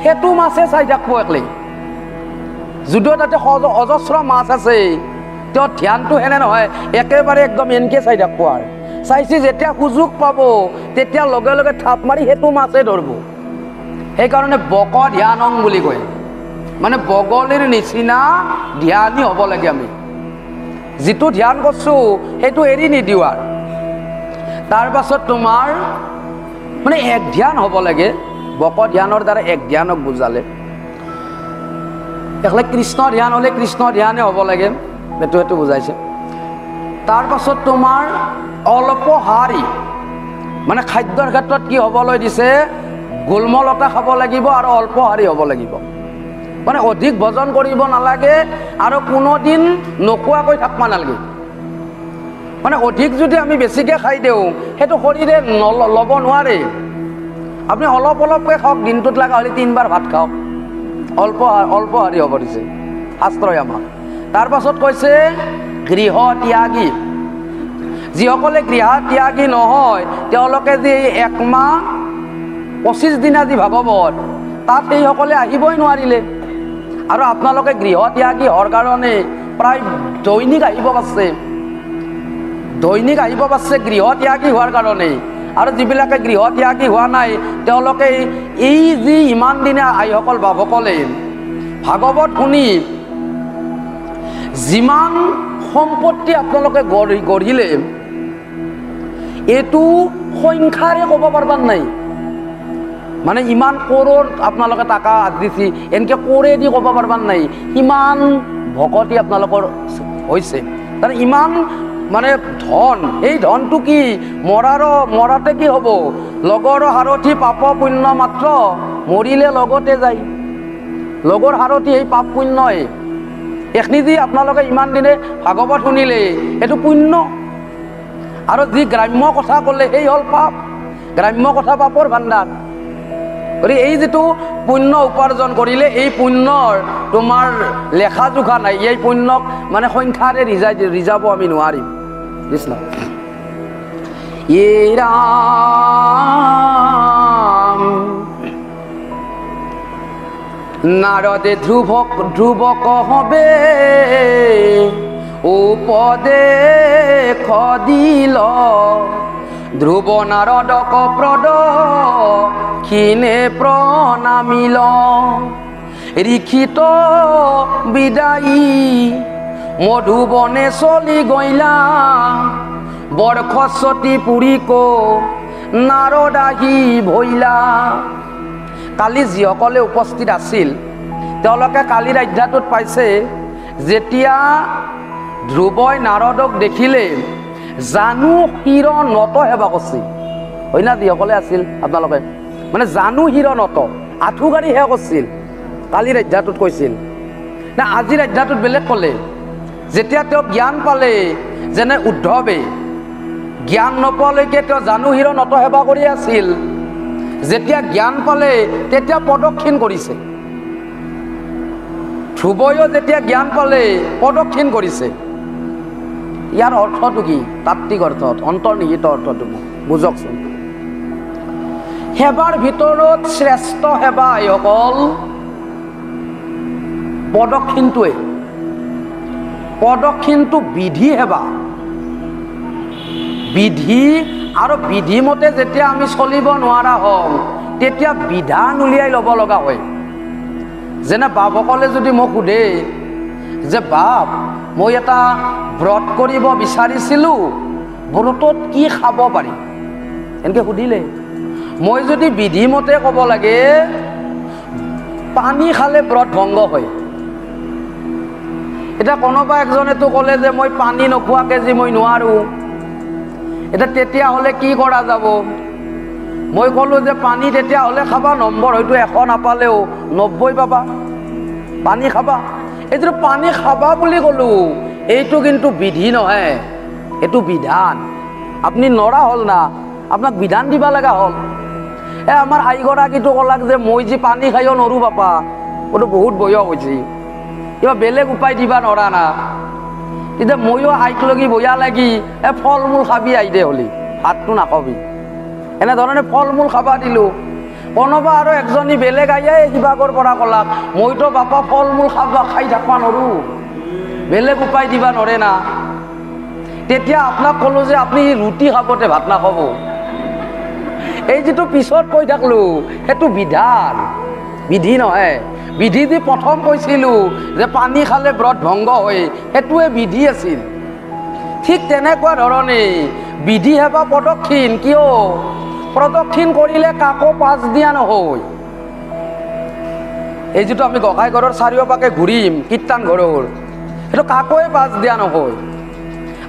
সেইটো মাছে চাই থাকিব একলে যদিও তাতে অজস্ৰ মাছ আছে তেওঁ ধ্যানটো হেনে নহয় একেবাৰে একদম এনেকৈ চাই থাকিব আৰু চাইছে যেতিয়া সুযোগ পাব তেতিয়া লগে লগে থাপ মাৰি সেইটো মাছে ধৰিব সেইকাৰণে বক ধ্যানং বুলি কয় মানে বগলীৰ নিচিনা ধ্যানী হ'ব লাগে আমি যিটো ধ্যান কৰিছোঁ সেইটো এৰি নিদিওঁ আৰু তাৰ পাছত তোমাৰ মানে এক ধ্যান হ'ব লাগে বক ধ্যানৰ দ্বাৰা এক ধ্যানক বুজালে একলে কৃষ্ণ ধ্যান হ'লে কৃষ্ণ ধ্যানে হ'ব লাগে সেইটো বুজাইছে তাৰ পাছত তোমাৰ অল্পহাৰী মানে খাদ্যৰ ক্ষেত্ৰত কি হ'বলৈ দিছে গোলমলতা খাব লাগিব আৰু অল্পহাৰী হ'ব লাগিব মানে অধিক ভোজন কৰিব নালাগে আৰু কোনোদিন নোখোৱাকৈ থাকিব নালাগে মানে অধিক যদি আমি বেছিকৈ খাই দিওঁ সেইটো শৰীৰে ল'ব নোৱাৰে আপুনি অলপ অলপকৈ খাওক দিনটোত লগা হ'লে 3 বাৰ ভাত খাওক অল্পহাৰী হ'ব দিছে শাস্ত্ৰই আমাক তাৰ পাছত কৈছে গৃহ ত্যাগী যিসকলে গৃহ ত্যাগী নহয় তেওঁলোকে যে 1 মাহ 25 দিনা যি ভাগৱত তাত সেইসকলে আহিবই নোৱাৰিলে আৰু আপোনালোকে গৃহ ত্যাগী হোৱাৰ কাৰণে প্ৰায় দৈনিক আহিব পাৰিছে গৃহ ত্যাগী হোৱাৰ কাৰণে আৰু যিবিলাকে গৃহ ত্যাগী হোৱা নাই তেওঁলোকে এই যি ইমান দিনে আইসকল বাপসকলে ভাগৱত শুনি যিমান সম্পত্তি আপোনালোকে গঢ়িলে এইটো সংখ্যাৰে ক'ব পাৰিবা নাই মানে ইমান কৰোৰ আপোনালোকে টকা দিছি এনেকৈ কোৰেদি ক'ব পাৰিবা নাই ইমান ভকতি আপোনালোকৰ হৈছে তাৰ ইমান মানে ধন এই ধনটো কি মৰাতে কি হ'ব লগৰ হাৰথি পাপ পুণ্য মাত্ৰ মৰিলে লগতে যায় লগৰ হাৰথি এই পাপ পুণ্যই এখনি যি আপোনালোকে ইমান দিনে ভাগৱত শুনিলে এইটো পুণ্য আৰু যি গ্ৰাম্য কথা ক'লে সেই হ'ল পাপ গ্ৰাম্য কথা পাপৰ ভাণ্ডাৰ গতিকে এই যিটো পুণ্য উপাৰ্জন কৰিলে এই পুণ্যৰ তোমাৰ লেখা জোখা নাই এই পুণ্যক মানে সংখ্যাৰে ৰিজাব আমি নোৱাৰিম কৃষ্ণ ৰাম নাৰদে ধ্ৰুৱক হবে উপদেশ দিল ধ্ৰুৱ নাৰদক প্ৰদক্ষিণে প্ৰণামিল ৰিখিত বিদায়ী মধুবনে চলি গইলা বৰখচতি পুৰিক নাৰদাহী ভৈলা কালি যিসকলে উপস্থিত আছিল তেওঁলোকে কালিৰ অধ্যায়টোত পাইছে যেতিয়া ধ্ৰুৱই নাৰদক দেখিলে জানু শিৰ নত সেৱা কৰিছে হয় না যিসকলে আছিল আপোনালোকে মানে জানু হিৰ নত আঁঠু গাড়ী সেয়া কৰিছিল কালিৰ অধ্যায়টোত কৈছিল না আজিৰ অধ্যায়টোত বেলেগ ক'লে যেতিয়া তেওঁ জ্ঞান পালে যেনে উদ্ধৱে জ্ঞান নোপোৱালৈকে তেওঁ জানু হিৰ নত সেৱা কৰি আছিল যেতিয়া জ্ঞান পালে তেতিয়া প্ৰদক্ষিণ কৰিছে ধ্ৰুৱয়ো যেতিয়া জ্ঞান পালে প্ৰদক্ষিণ কৰিছে ইয়াৰ অৰ্থটো কি তাত্ত্বিক অৰ্থত অন্তৰ্নিহিত অৰ্থটো কি বুজকচোন সেৱাৰ ভিতৰত শ্ৰেষ্ঠ সেৱা অকল প্ৰদক্ষিণটোৱে প্ৰদক্ষিণটো বিধি সেৱা বিধি আৰু বিধিমতে যেতিয়া আমি চলিব নোৱাৰা হওঁ তেতিয়া বিধান উলিয়াই ল'ব লগা হয় যেনে বাপসকলে যদি মোক সোধে যে বাপ মই এটা ব্ৰত কৰিব বিচাৰিছিলোঁ ব্ৰতত কি খাব পাৰি এনেকৈ সুধিলে মই যদি বিধিমতে ক'ব লাগে পানী খালে ব্ৰত ভংগ হয় এতিয়া কোনোবা একজনেতো ক'লে যে মই পানী নোখোৱাকৈ যে মই নোৱাৰোঁ এতিয়া তেতিয়াহ'লে কি কৰা যাব মই ক'লোঁ যে পানী তেতিয়াহ'লে খাবা নম্বৰ হয়তো 100 নাপালেও 90 পাবা পানী খাবা এই যিটো পানী খাবা বুলি ক'লোঁ এইটো কিন্তু বিধি নহয় এইটো বিধান আপুনি নৰা হ'ল না আপোনাক বিধান দিব লগা হ'ল আমাৰ আইগৰাকীটো ক'লাক যে মই যে পানী খাইও নৰোঁ পাপা এইটো বহুত বয়স হৈছে কিবা বেলেগ উপায় দিবা নৰা না তেতিয়া ময়ো আইক লগি বয়া লাগি ফল মূল খাবি আই দে হ'লি ভাতটো নাখাবি এনেধৰণে ফল মূল খাবা দিলোঁ কোনোবা আৰু একজনী বেলেগ আইয়ে শিৱাগৰ পৰা ক'লাক মইতো বাপা ফল মূল খাই থাকবা নৰোঁ বেলেগ উপায় দিবা নৰে না তেতিয়া আপোনাক ক'লোঁ যে আপুনি ৰুটি খাবতে ভাত নাখাব এই যিটো পিছত কৈ থাকলোঁ সেইটো বিধান বিধি নহয় বিধি দি প্ৰথম কৈছিলোঁ যে পানী খালে ব্ৰত ভংগ হয় সেইটোৱে বিধি আছিল ঠিক তেনেকুৱা ধৰণে বিধি সেৱা প্ৰদক্ষিণ কিয় প্ৰদক্ষিণ কৰিলে কাকো পাছ দিয়া নহয় এই যিটো আমি গোসাঁই ঘৰৰ চাৰিওপাকে ঘূৰিম কীৰ্তন ঘৰৰ সেইটো কাকোৱে পাছ দিয়া নহয়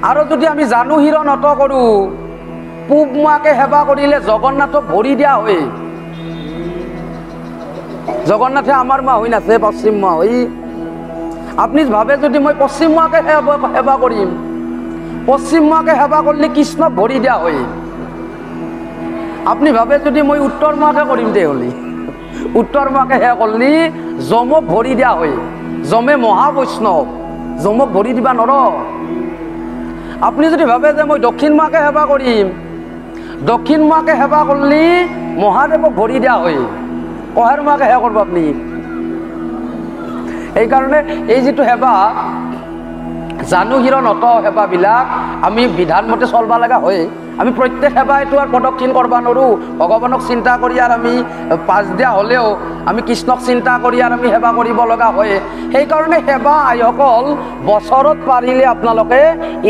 আৰু যদি আমি জানু হিৰ নত কৰোঁ পূব মুৱাকে সেৱা কৰিলে জগন্নাথক ভৰি দিয়া হয় জগন্নাথে আমাৰ মা হৈ নাছে পশ্চিম মা হৈ আপুনি ভাবে যদি মই পশ্চিম মুৱাকে সেৱা কৰিম পশ্চিম মুৱাকে সেৱা কৰিলে কৃষ্ণক ভৰি দিয়া হয় আপুনি ভাবে যদি মই উত্তৰ মুৱাকে কৰিম তেহ'লে উত্তৰ মুৱাকে সেৱা কৰিলে যমক ভৰি দিয়া হয় যমে মহাবৈষ্ণৱ যমক ভৰি দিবা নৰ আপুনি যদি ভাবে যে মই দক্ষিণ মুৱাকে সেৱা কৰিম দক্ষিণ মুৱাকে সেৱা কৰিলে মহাদেৱক ভৰি দিয়া হয় কহাৰ মুৱাকে সেৱা কৰিব আপুনি এইকাৰণে এই যিটো সেৱা জানু হিৰ নত সেৱাবিলাক আমি বিধানমতে চলব লগা হয় আমি প্ৰত্যেক সেৱা এইটো আৰু প্ৰদক্ষিণ কৰিব নোৱাৰোঁ ভগৱানক চিন্তা কৰি আৰু আমি পাছ দিয়া হ'লেও আমি কৃষ্ণক চিন্তা কৰি আৰু আমি সেৱা কৰিব লগা হয় সেইকাৰণে সেৱা আইসকল বছৰত পাৰিলে আপোনালোকে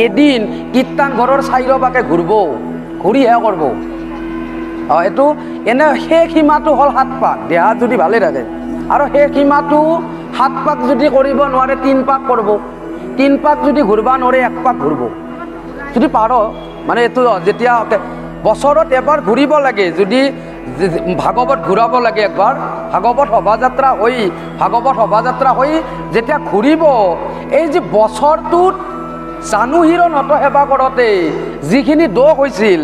এদিন কীৰ্তন ঘৰৰ চাৰিওপাকে ঘূৰিব ঘূৰি সেৱা কৰিব এইটো এনে শেষ সীমাটো হ'ল 7 পাক দেহা যদি ভালে থাকে আৰু শেষ সীমাটো 7 পাক যদি কৰিব নোৱাৰে 3 পাক কৰিব 3 পাক যদি ঘূৰিব নোৱাৰে 1 পাক ঘূৰিব যদি পাৰ মানে এইটো যেতিয়া বছৰত এবাৰ ঘূৰিব লাগে যদি ভাগৱত ঘূৰাব লাগে একবাৰ ভাগৱত শোভাযাত্ৰা হৈ যেতিয়া ঘূৰিব এই যে বছৰটোত জানু হিৰ নত সেৱা কৰোঁতে যিখিনি দোষ হৈছিল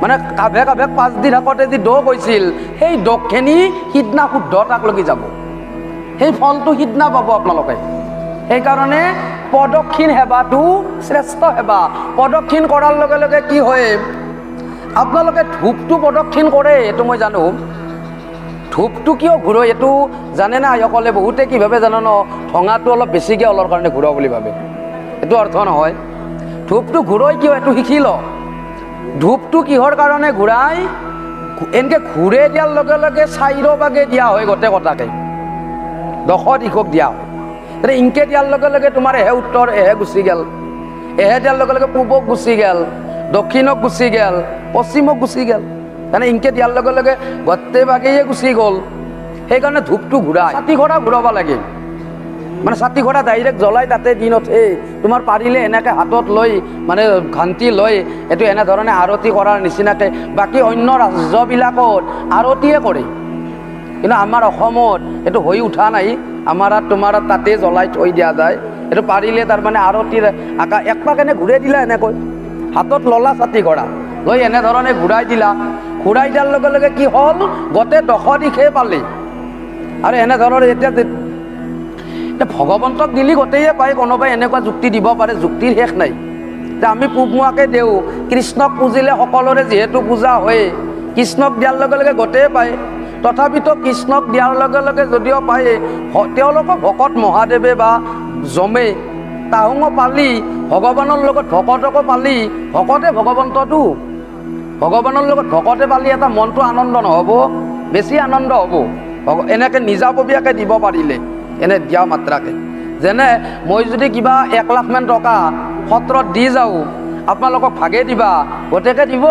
মানে কাভে কাভে 5 দিন আগতে যি দোষ হৈছিল সেই দোষখিনি সিদিনা শুদ্ধতাক লাগি যাব সেই ফলটো সিদিনা পাব আপোনালোকে সেইকাৰণে প্ৰদক্ষিণ সেৱাটো শ্ৰেষ্ঠ সেৱা প্ৰদক্ষিণ কৰাৰ লগে লগে কি হয় আপোনালোকে ধূপটো প্ৰদক্ষিণ কৰে এইটো মই জানো ধূপটো কিয় ঘূৰাই এইটো জানে না আইসকলে বহুতে কি ভাবে জানো ন ঠঙাটো অলপ বেছিকৈ ওলাৰ কাৰণে ঘূৰাও বুলি ভাবে এইটো অৰ্থ নহয় ধূপটো ঘূৰাই কিয় এইটো শিকি ল ধূপটো কিহৰ কাৰণে ঘূৰাই এনেকৈ ঘূৰে দিয়াৰ লগে লগে চাৰিওভাগে দিয়া হয় গোটেই কথাকে 10 দিশক দিয়া হয় ইনকে দিয়াৰ লগে লগে তোমাৰ এহে উত্তৰ এহে গুচি গেল এহে দিয়াৰ লগে লগে পূবক গুচি গেল দক্ষিণক গুচি গেল পশ্চিমক গুচি গেল মানে ইনকে দিয়াৰ লগে লগে গোটেই ভাগেই গুচি গ'ল সেইকাৰণে ধূপটো ঘূৰাই 60 ঘৰা ঘূৰাব লাগে মানে ছাতি ঘোড়া ডাইৰেক্ট জ্বলাই তাতে দিনতে তোমাৰ পাৰিলে এনেকৈ হাতত লৈ মানে ঘান্তি লৈ এইটো এনেধৰণে আৰতি কৰাৰ নিচিনাকৈ বাকী অন্য ৰাজ্যবিলাকত আৰতিয়ে কৰে, কিন্তু আমাৰ অসমত এইটো হৈ উঠা নাই। আমাৰ তোমাৰ তাতে জ্বলাই থৈ দিয়া যায়। এইটো পাৰিলে তাৰমানে আৰতিৰ আকা একপাক এনে ঘূৰাই দিলা, এনেকৈ হাতত ল'লা ছাতি ঘোড়া লৈ এনেধৰণে ঘূৰাই দিলা। ঘূৰাই দিয়াৰ লগে লগে কি হ'ল, গোটেই 10 দিশে পালি। আৰু এনেধৰণৰ এতিয়া ভগৱন্তক দিলি গোটেইয়ে পায়, কোনোবাই এনেকুৱা যুক্তি দিব পাৰে, যুক্তিৰ শেষ নাই। এতিয়া আমি পূবমুৱাকৈ দিওঁ, কৃষ্ণক পুজিলে সকলোৰে যিহেতু পূজা হয়, কৃষ্ণক দিয়াৰ লগে লগে গোটেই পায়। তথাপিতো কৃষ্ণক দিয়াৰ লগে লগে যদিও পায়, তেওঁলোকক ভকত মহাদেৱে বা জমে তাহুঙো পালি, ভগৱানৰ লগত ভকতকো পালি, ভকতে ভগৱন্তটো ভগৱানৰ লগত ভকতে পালি এটা মনটো আনন্দ নহ'ব, বেছি আনন্দ হ'ব এনেকৈ নিজাববীয়াকৈ দিব পাৰিলে, এনে দিয়া মাত্ৰাকে। যেনে মই যদি কিবা 1 লাখমান টকা সত্ৰত দি যাওঁ, আপোনালোকক ভাগে দিবা, গোটেইকে দিব।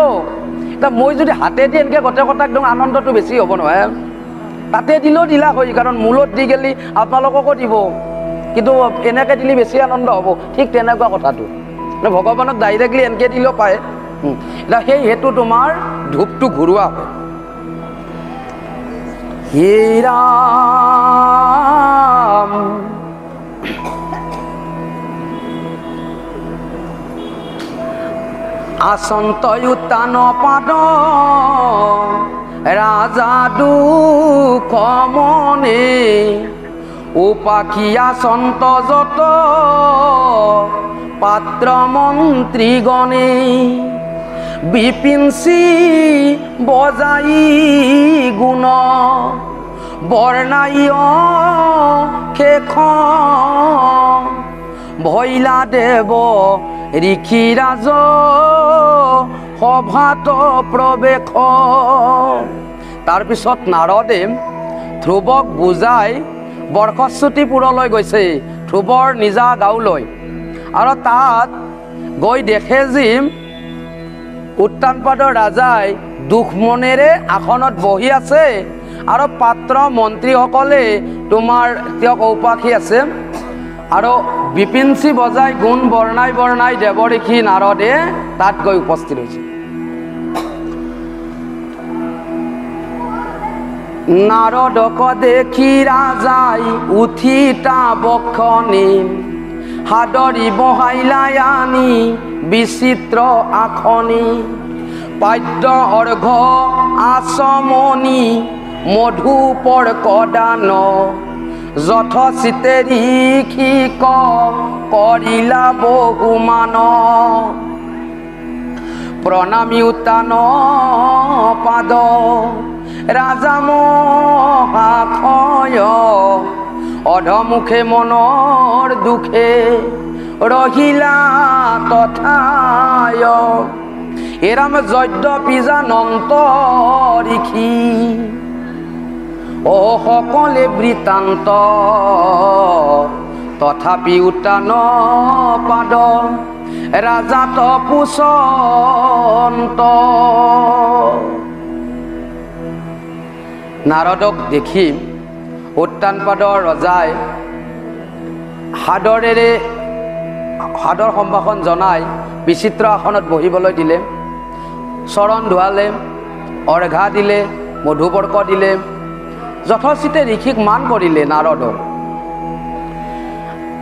এতিয়া মই যদি হাতে দি এনেকৈ গোটেই কথা একদম আনন্দটো বেছি হ'ব নহয়। তাতে দিলেও দিলা হয়, কাৰণ মূলত দি গেলি আপোনালোককো দিব, কিন্তু এনেকৈ দিলে বেছি আনন্দ হ'ব। ঠিক তেনেকুৱা কথাটো ভগৱানক ডাইৰেক্টলি এনেকৈ দিলেও পায়। এতিয়া সেই হেতু তোমাৰ ধূপটো ঘূৰোৱা হয়। হে ৰাম আসন্ত উত্তান পাদ ৰাজা দুখ মনে, উপাখি আসন্ত যত পাত্ৰ মন্ত্ৰীগণে, বিপিনসি বজাই গুণ বৰ্ণাই শেষ, ভৈলা দেব ঋষিৰাজ সভাত প্ৰৱেশ। তাৰপিছত নাৰদে ধ্ৰুৱক বুজাই বৰ্ষশ্ৰুতিপুৰলৈ গৈছে, ধ্ৰুৱৰ নিজা গাঁৱলৈ। আৰু তাত গৈ দেখে যে উত্তানপাদৰ ৰাজাই দুখ মনেৰে আসনত বহি আছে, আৰু পাত্ৰ মন্ত্ৰীসকলে তোমাৰ তেওঁক ঔপাখি আছে। আৰু বিপিনচি বজাই গুণ বৰ্ণাই বৰ্ণাই দেৱঋষি নাৰদে তাত গৈ উপস্থিত হৈছে। নাৰদক দেখি ৰাজাই উঠিতা বক্ষণি, হাদৰি বহাইলাই আনি বিচিত্ৰ আসনি, পাদ্য অৰ্ঘ আচমনি মধুপৰ কদান, যথচিতে ঋষিক কৰিলা বহুমান, প্ৰণামী উত্তান পাদ ৰাজা মহাক্ষয়, অধমুখে মনৰ দুখে ৰহিলা তথায়, এৰাম যদ্যপি জানন্ত ঋষি, অ সকলে বৃত্তান্ত, তথাপি উত্তান পাদ ৰাজাত পুচন্ত। নাৰদক দেখি উত্তানপাদৰ ৰজাই সাদৰ সম্ভাষণ জনাই বিচিত্ৰ আসনত বহিবলৈ দিলে, চৰণ ধোৱালে, অৰ্ঘা দিলে, মধুপৰ্ক দিলে, যথচিতে ঋষিক মান কৰিলে নাৰদক।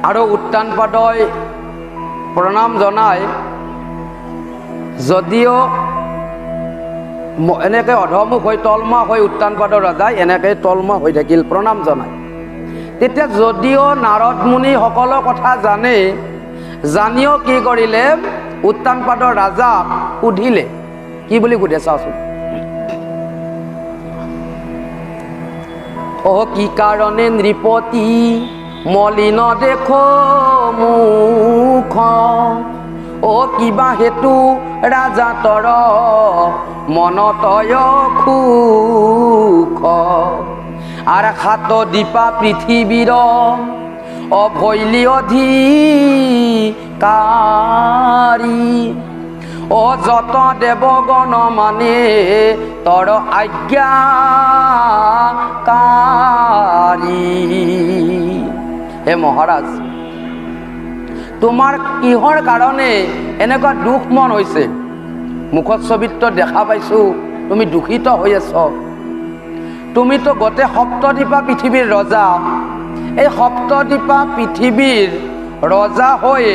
আৰু উত্তানপাদই প্ৰণাম জনাই, যদিও এনেকৈ অধমুখ হৈ তলমুৱা হৈ উত্তানপাদৰ ৰজাই এনেকৈ তলমুৱা হৈ থাকিল, প্ৰণাম জনাই। তেতিয়া যদিও নাৰদ মুনি সকলৰ কথা জানে, জানিও কি কৰিলে, উত্তানপাদৰ ৰাজাক সুধিলে। কি বুলি সুধে চাওচোন। অ কি কাৰণে নৃপতি মলিন দেখ মুখ, অ কিবা হেতু ৰাজা তৰ মনতয় সুখ, আৰ খাত দীপা পৃথিবীৰ অভৈলি অধিকাৰী, ও যত দেবগণ মানে তৰ আজ্ঞাকাৰী। হে মহাৰাজ, তোমাৰ কিহৰ কাৰণে এনেকুৱা দুখ মন হৈছে? মুখত ছবিত দেখা পাইছোঁ তুমি দুখিত হৈ আছ। তুমিতো গোটেই সপ্তদ্বীপা পৃথিৱীৰ ৰজা। এই সপ্তদ্বীপা পৃথিৱীৰ ৰজা হৈ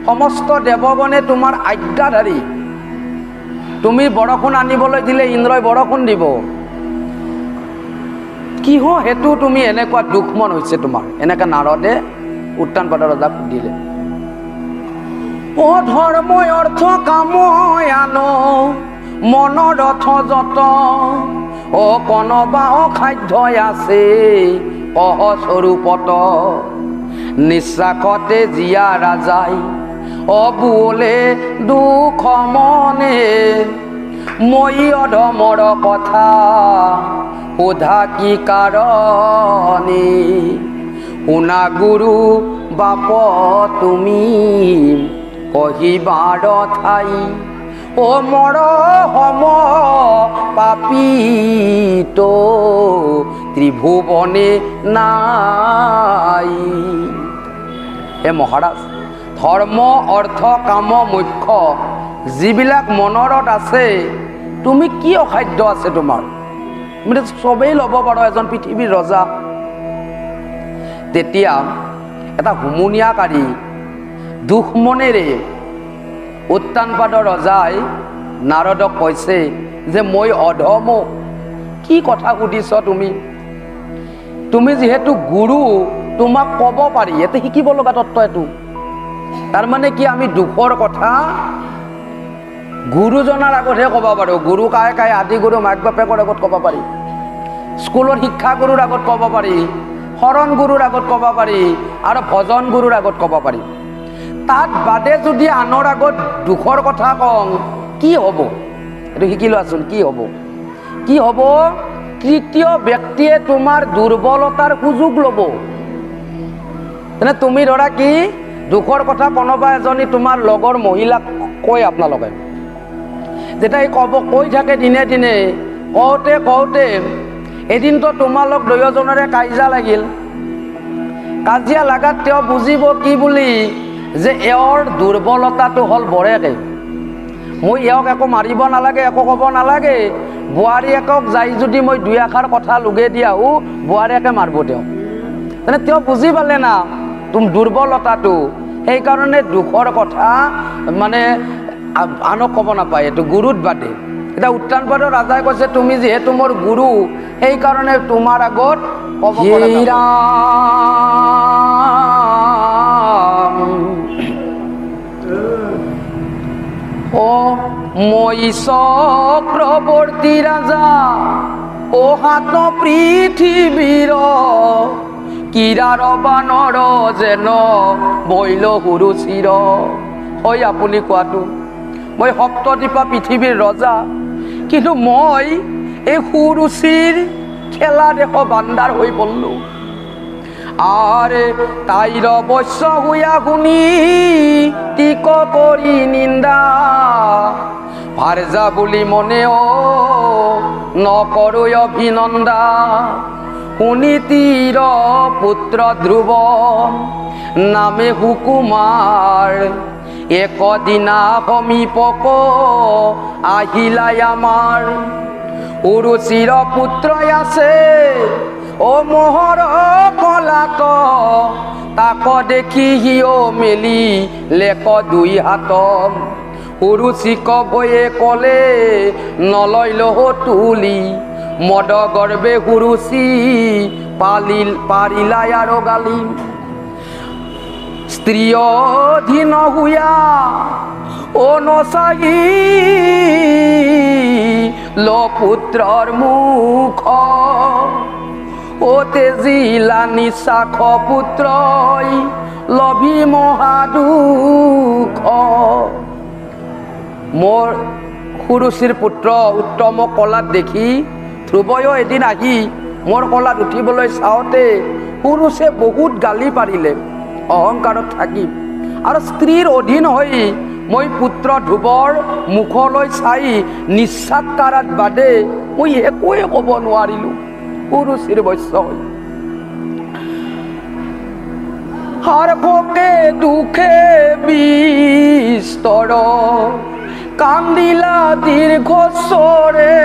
সমস্ত দেৱগণে তোমাৰ আজ্ঞাধাৰী। তুমি বৰষুণ আনিবলৈ দিলে ইন্দ্ৰই বৰষুণ দিব। কিহ হেতু তুমি এনেকুৱা দুখ মন হৈছে তোমাৰ? এনেকৈ নাৰদে উত্তানপাদ ৰজাক সুধিলে। অধৰ্মই অৰ্থ কামই আনো মনৰ ৰথ যত, কণবা অসাধ্য আছে অহস্বৰূপত। নিশ্বাসতে জীয়া ৰাজাই অবোলে দুখ মনে, মই অধমৰ কথা সোধা কি কাৰণে। শুনা গুৰু বাপ তুমি কহিবাৰ ঠাই, মৰ সম পাপীত ত্ৰিভুৱনে নাই। হে মহাৰাজ, ধৰ্ম অৰ্থ কাম মোক্ষ যিবিলাক মনৰত আছে, তুমি কি অসাধ্য আছে তোমাৰ? তুমি চবেই ল'ব পাৰো, এজন পৃথিৱীৰ ৰজা। তেতিয়া এটা হুমুনিয়াকাৰী দুখ মনেৰে উত্তানপাদ ৰজাই নাৰদক কৈছে যে মই অধম। কি কথা সুধিছ তুমি? তুমি যিহেতু গুৰু, তোমাক ক'ব পাৰি, ইয়াতে শিকিব লগা তত্ত্ব এইটো। তাৰমানে কি, আমি দুখৰ কথা গুৰুজনাৰ আগতহে ক'ব পাৰোঁ। গুৰু কাই কাই আদি গুৰু মাক বাপেকৰ আগত ক'ব পাৰি, স্কুলৰ শিক্ষাগুৰুৰ আগত ক'ব পাৰি, শৰণ গুৰুৰ আগত ক'ব পাৰি, আৰু ভজন গুৰুৰ আগত ক'ব পাৰি। তাত বাদে যদি আনৰ আগত দুখৰ কথা কওঁ, কি হ'ব? এইটো শিকি লোৱাচোন। কি হ'ব? কি হ'ব? তৃতীয় ব্যক্তিয়ে তোমাৰ দুৰ্বলতাৰ সুযোগ ল'ব। তেনে তুমি ধৰা কি দুখৰ কথা কোনোবা এজনী তোমাৰ লগৰ মহিলাক কয়, আপোনালোকে যেতিয়া কৈ থাকে দিনে দিনে, কওঁতে কওঁতে এদিনতো তোমালোক দুয়োজনৰে কাজিয়া লাগিল। কাজিয়া লাগাত তেওঁ বুজিব কি বুলি, যে এওঁৰ দুৰ্বলতাটো হ'ল বৰেকে। মই এওঁক একো মাৰিব নালাগে, একো ক'ব নালাগে। বোৱাৰীয়েকক যাই যদি মই দুই এষাৰ কথা লুগে দি আহোঁ, বোৱাৰীয়েকে মাৰিব তেওঁ। তেনে তেওঁ বুজি পালে না দুৰ্বলতাটো। সেইকাৰণে দুখৰ কথা মানে আনক ক'ব নাপায়, এইটো গুৰুত বাদে। এতিয়া উত্তানপাদ ৰাজাই কৈছে, তুমি যিহেতু মোৰ গুৰু, সেইকাৰণে তোমাৰ আগত ক'ব পৰা। মই চক্ৰৱৰ্তী ৰাজা, হাত পৃথিৱীৰ কিৰাৰ বানৰ যেন বৈল সুৰু চিৰ। হয় আপুনি কোৱাটো, মই সপ্তদ্বীপা পৃথিৱীৰ ৰজা, কিন্তু মই এই সুৰুচিৰ খেলা দেশ বান্দাৰ হৈ পৰলো। আৰে তাইৰ বশ্য হুয়া শুনি টিক কৰি নিন্দা, ভাৰজা বুলি মনেও নকৰো অভিনন্দা। শুনিতীৰ পুত্ৰ ধ্ৰুৱ নামে সুকুমাৰ, একদিনা সমীপক আহিলাই আমাৰ। উৰুচিৰ পুত্ৰ আছে মোহৰ কলাত, তাক দেখি হিও মেলি লেক দুই হাত। উৰুচিক ভয়ে কলে নলৈল তুলি, মদ গৰ্বে হুৰুচি পাৰিলাই আৰু গালি। স্ত্ৰী অধীন হুয়া নচাহি ল পুত্ৰৰ মুখ, তেজিলা নিশাখ পুত্ৰই লভি মহাদুখ। মোৰ সুৰুচিৰ পুত্ৰ উত্তম কলাত দেখি ধ্ৰুৱয়ো এদিন আহি মোৰ কলাত উঠিবলৈ চাওঁতে সুৰুচে বহুত গালি পাৰিলে অহংকাৰত থাকি। আৰু স্ত্ৰীৰ অধীন হৈ মই পুত্ৰ ধ্ৰুৱৰ মুখলৈ চাই নিশ্বাস কাৰাত বাদে মই একোৱে ক'ব নোৱাৰিলোঁ। সুৰুচিৰ বশ্য হৈ আৰ ভোগে দুঃখে বিস্তৰ কান্দিলা দীৰ্ঘ স্বৰে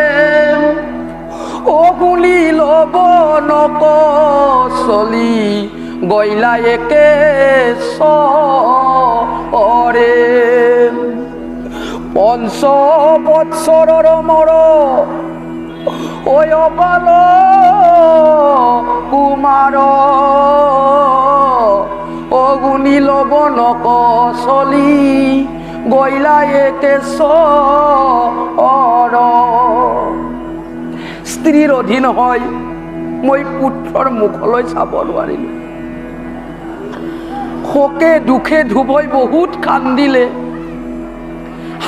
অগুলি লবণ কচলি গইলা একে সৰে পঞ্চ বৎসৰৰ মৰ ওই অবাল কুমাৰ অগুনি লবণ কচলি গইলা একে সৰ স্ত্ৰীৰ অধীন হয় মই পুত্ৰৰ মুখলৈ চাব নোৱাৰিলো শোকে দুখে ধুবই বহুত কান্দিলে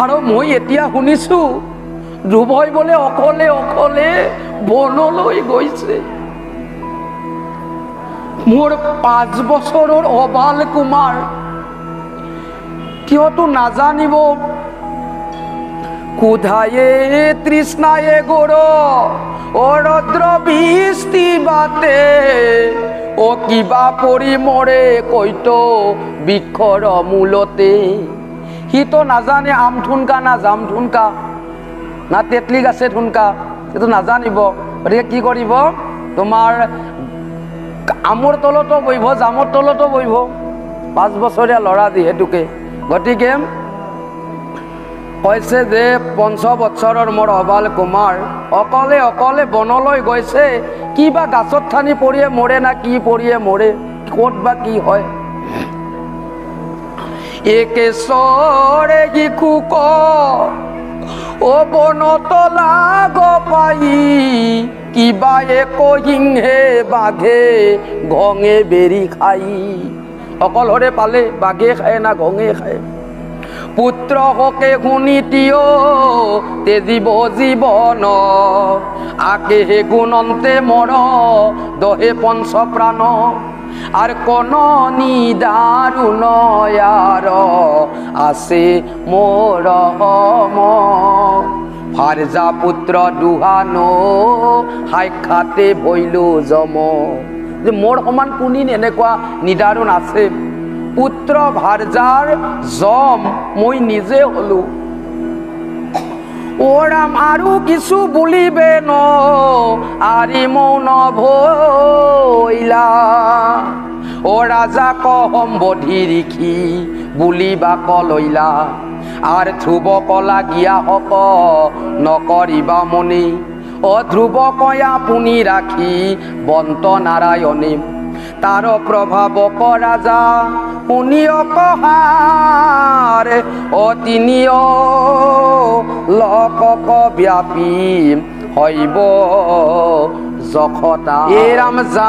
আৰু মই এতিয়া শুনিছো ধ্ৰুৱই বোলে অকলে অকলে বনলৈ গৈছে মোৰ 5 বছৰৰ অবাল কুমাৰ কিয়তো নাজানিব ক্ষুধায়ে তৃষ্ণায়ে গোৰ অৰদ্ৰ বৃষ্টি বাটে ও কিবা পৰি মৰে কৈতো বৃক্ষৰ মূলতে সিতো নাজানে আম ঠুনকা না জাম ঠুনকা না তেতলি গাছে ঠুনকা সেইটো নাজানিব গতিকে কি কৰিব তোমাৰ আমৰ তলতো বহিব জামৰ তলতো বহিব 5 বছৰীয়া ল'ৰা যিহেতুকে গতিকে কৈছে যে 5 বছৰৰ মোৰ অবাল কুমাৰ অকলে অকলে বনলৈ গৈছে কিবা গাছত ঠানি পৰিয়ে মৰে না কি পৰিয়ে মৰে ক'ত বা কি হয় একেশৰে শিশুক ও বনতলা পাই কিবা এক সিংহে বাঘে ঘঙে বেৰি খাই অকলহৰে পালে বাঘে খায় না ঘঙে খায় পুত্ৰ হকে শুনি তিয় তেজিব জীৱন আকেহে গুণন্তে মৰ দহে পঞ্চ প্ৰাণ আৰ কোন নিদাৰুণয়াৰ আছে মোৰ ফাৰজা পুত্ৰ দুহানো সাক্ষাতে ভইলো জম যে মোৰ সমান কোনিন এনেকুৱা নিদাৰুণ আছে পুত্ৰ ভাৰজাৰ জম মই নিজে হলো ও ৰাম আৰু কিছু বুলিবে ন আৰি মৌন ভইলা ও ৰাজা সম্বোধি ৰিখি বুলিবা কলৈলা আৰ ধ্ৰুৱ কলা গিয়া হক নকৰিবা মনি ও ধ্ৰুৱ কয়া পুনি ৰাখি বন্ত নাৰায়ণী তার প্রভাবক রাজা শুনিও কহার ও তিনিও লোকক ব্যাপী হইব যখতা এ রাম যা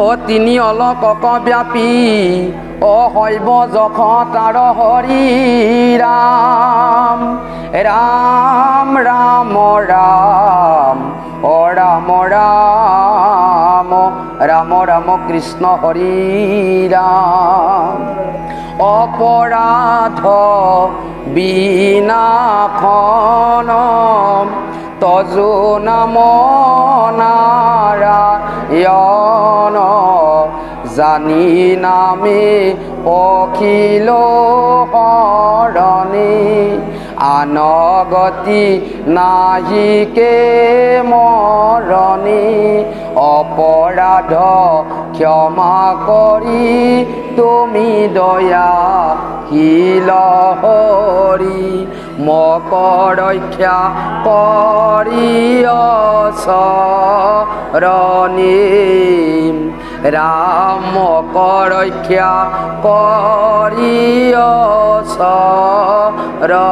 ও তিনি লোকক ব্যাপী ও হইব যখতার হরি রাম রাম রাম রাম ও রাম রাম রাম রাম কৃষ্ণ হরি রাম অপরাধ বিনাখন তজু নাম নারায়ণ জানি নামে অখিল হৰণী আনগতি নাহিকে মৰণী অপৰাধ ক্ষমা কৰি তুমি দয়া শিল হৰি মক ৰক্ষা কৰি চৰণী ৰামক ৰক্ষা কৰি চৰণী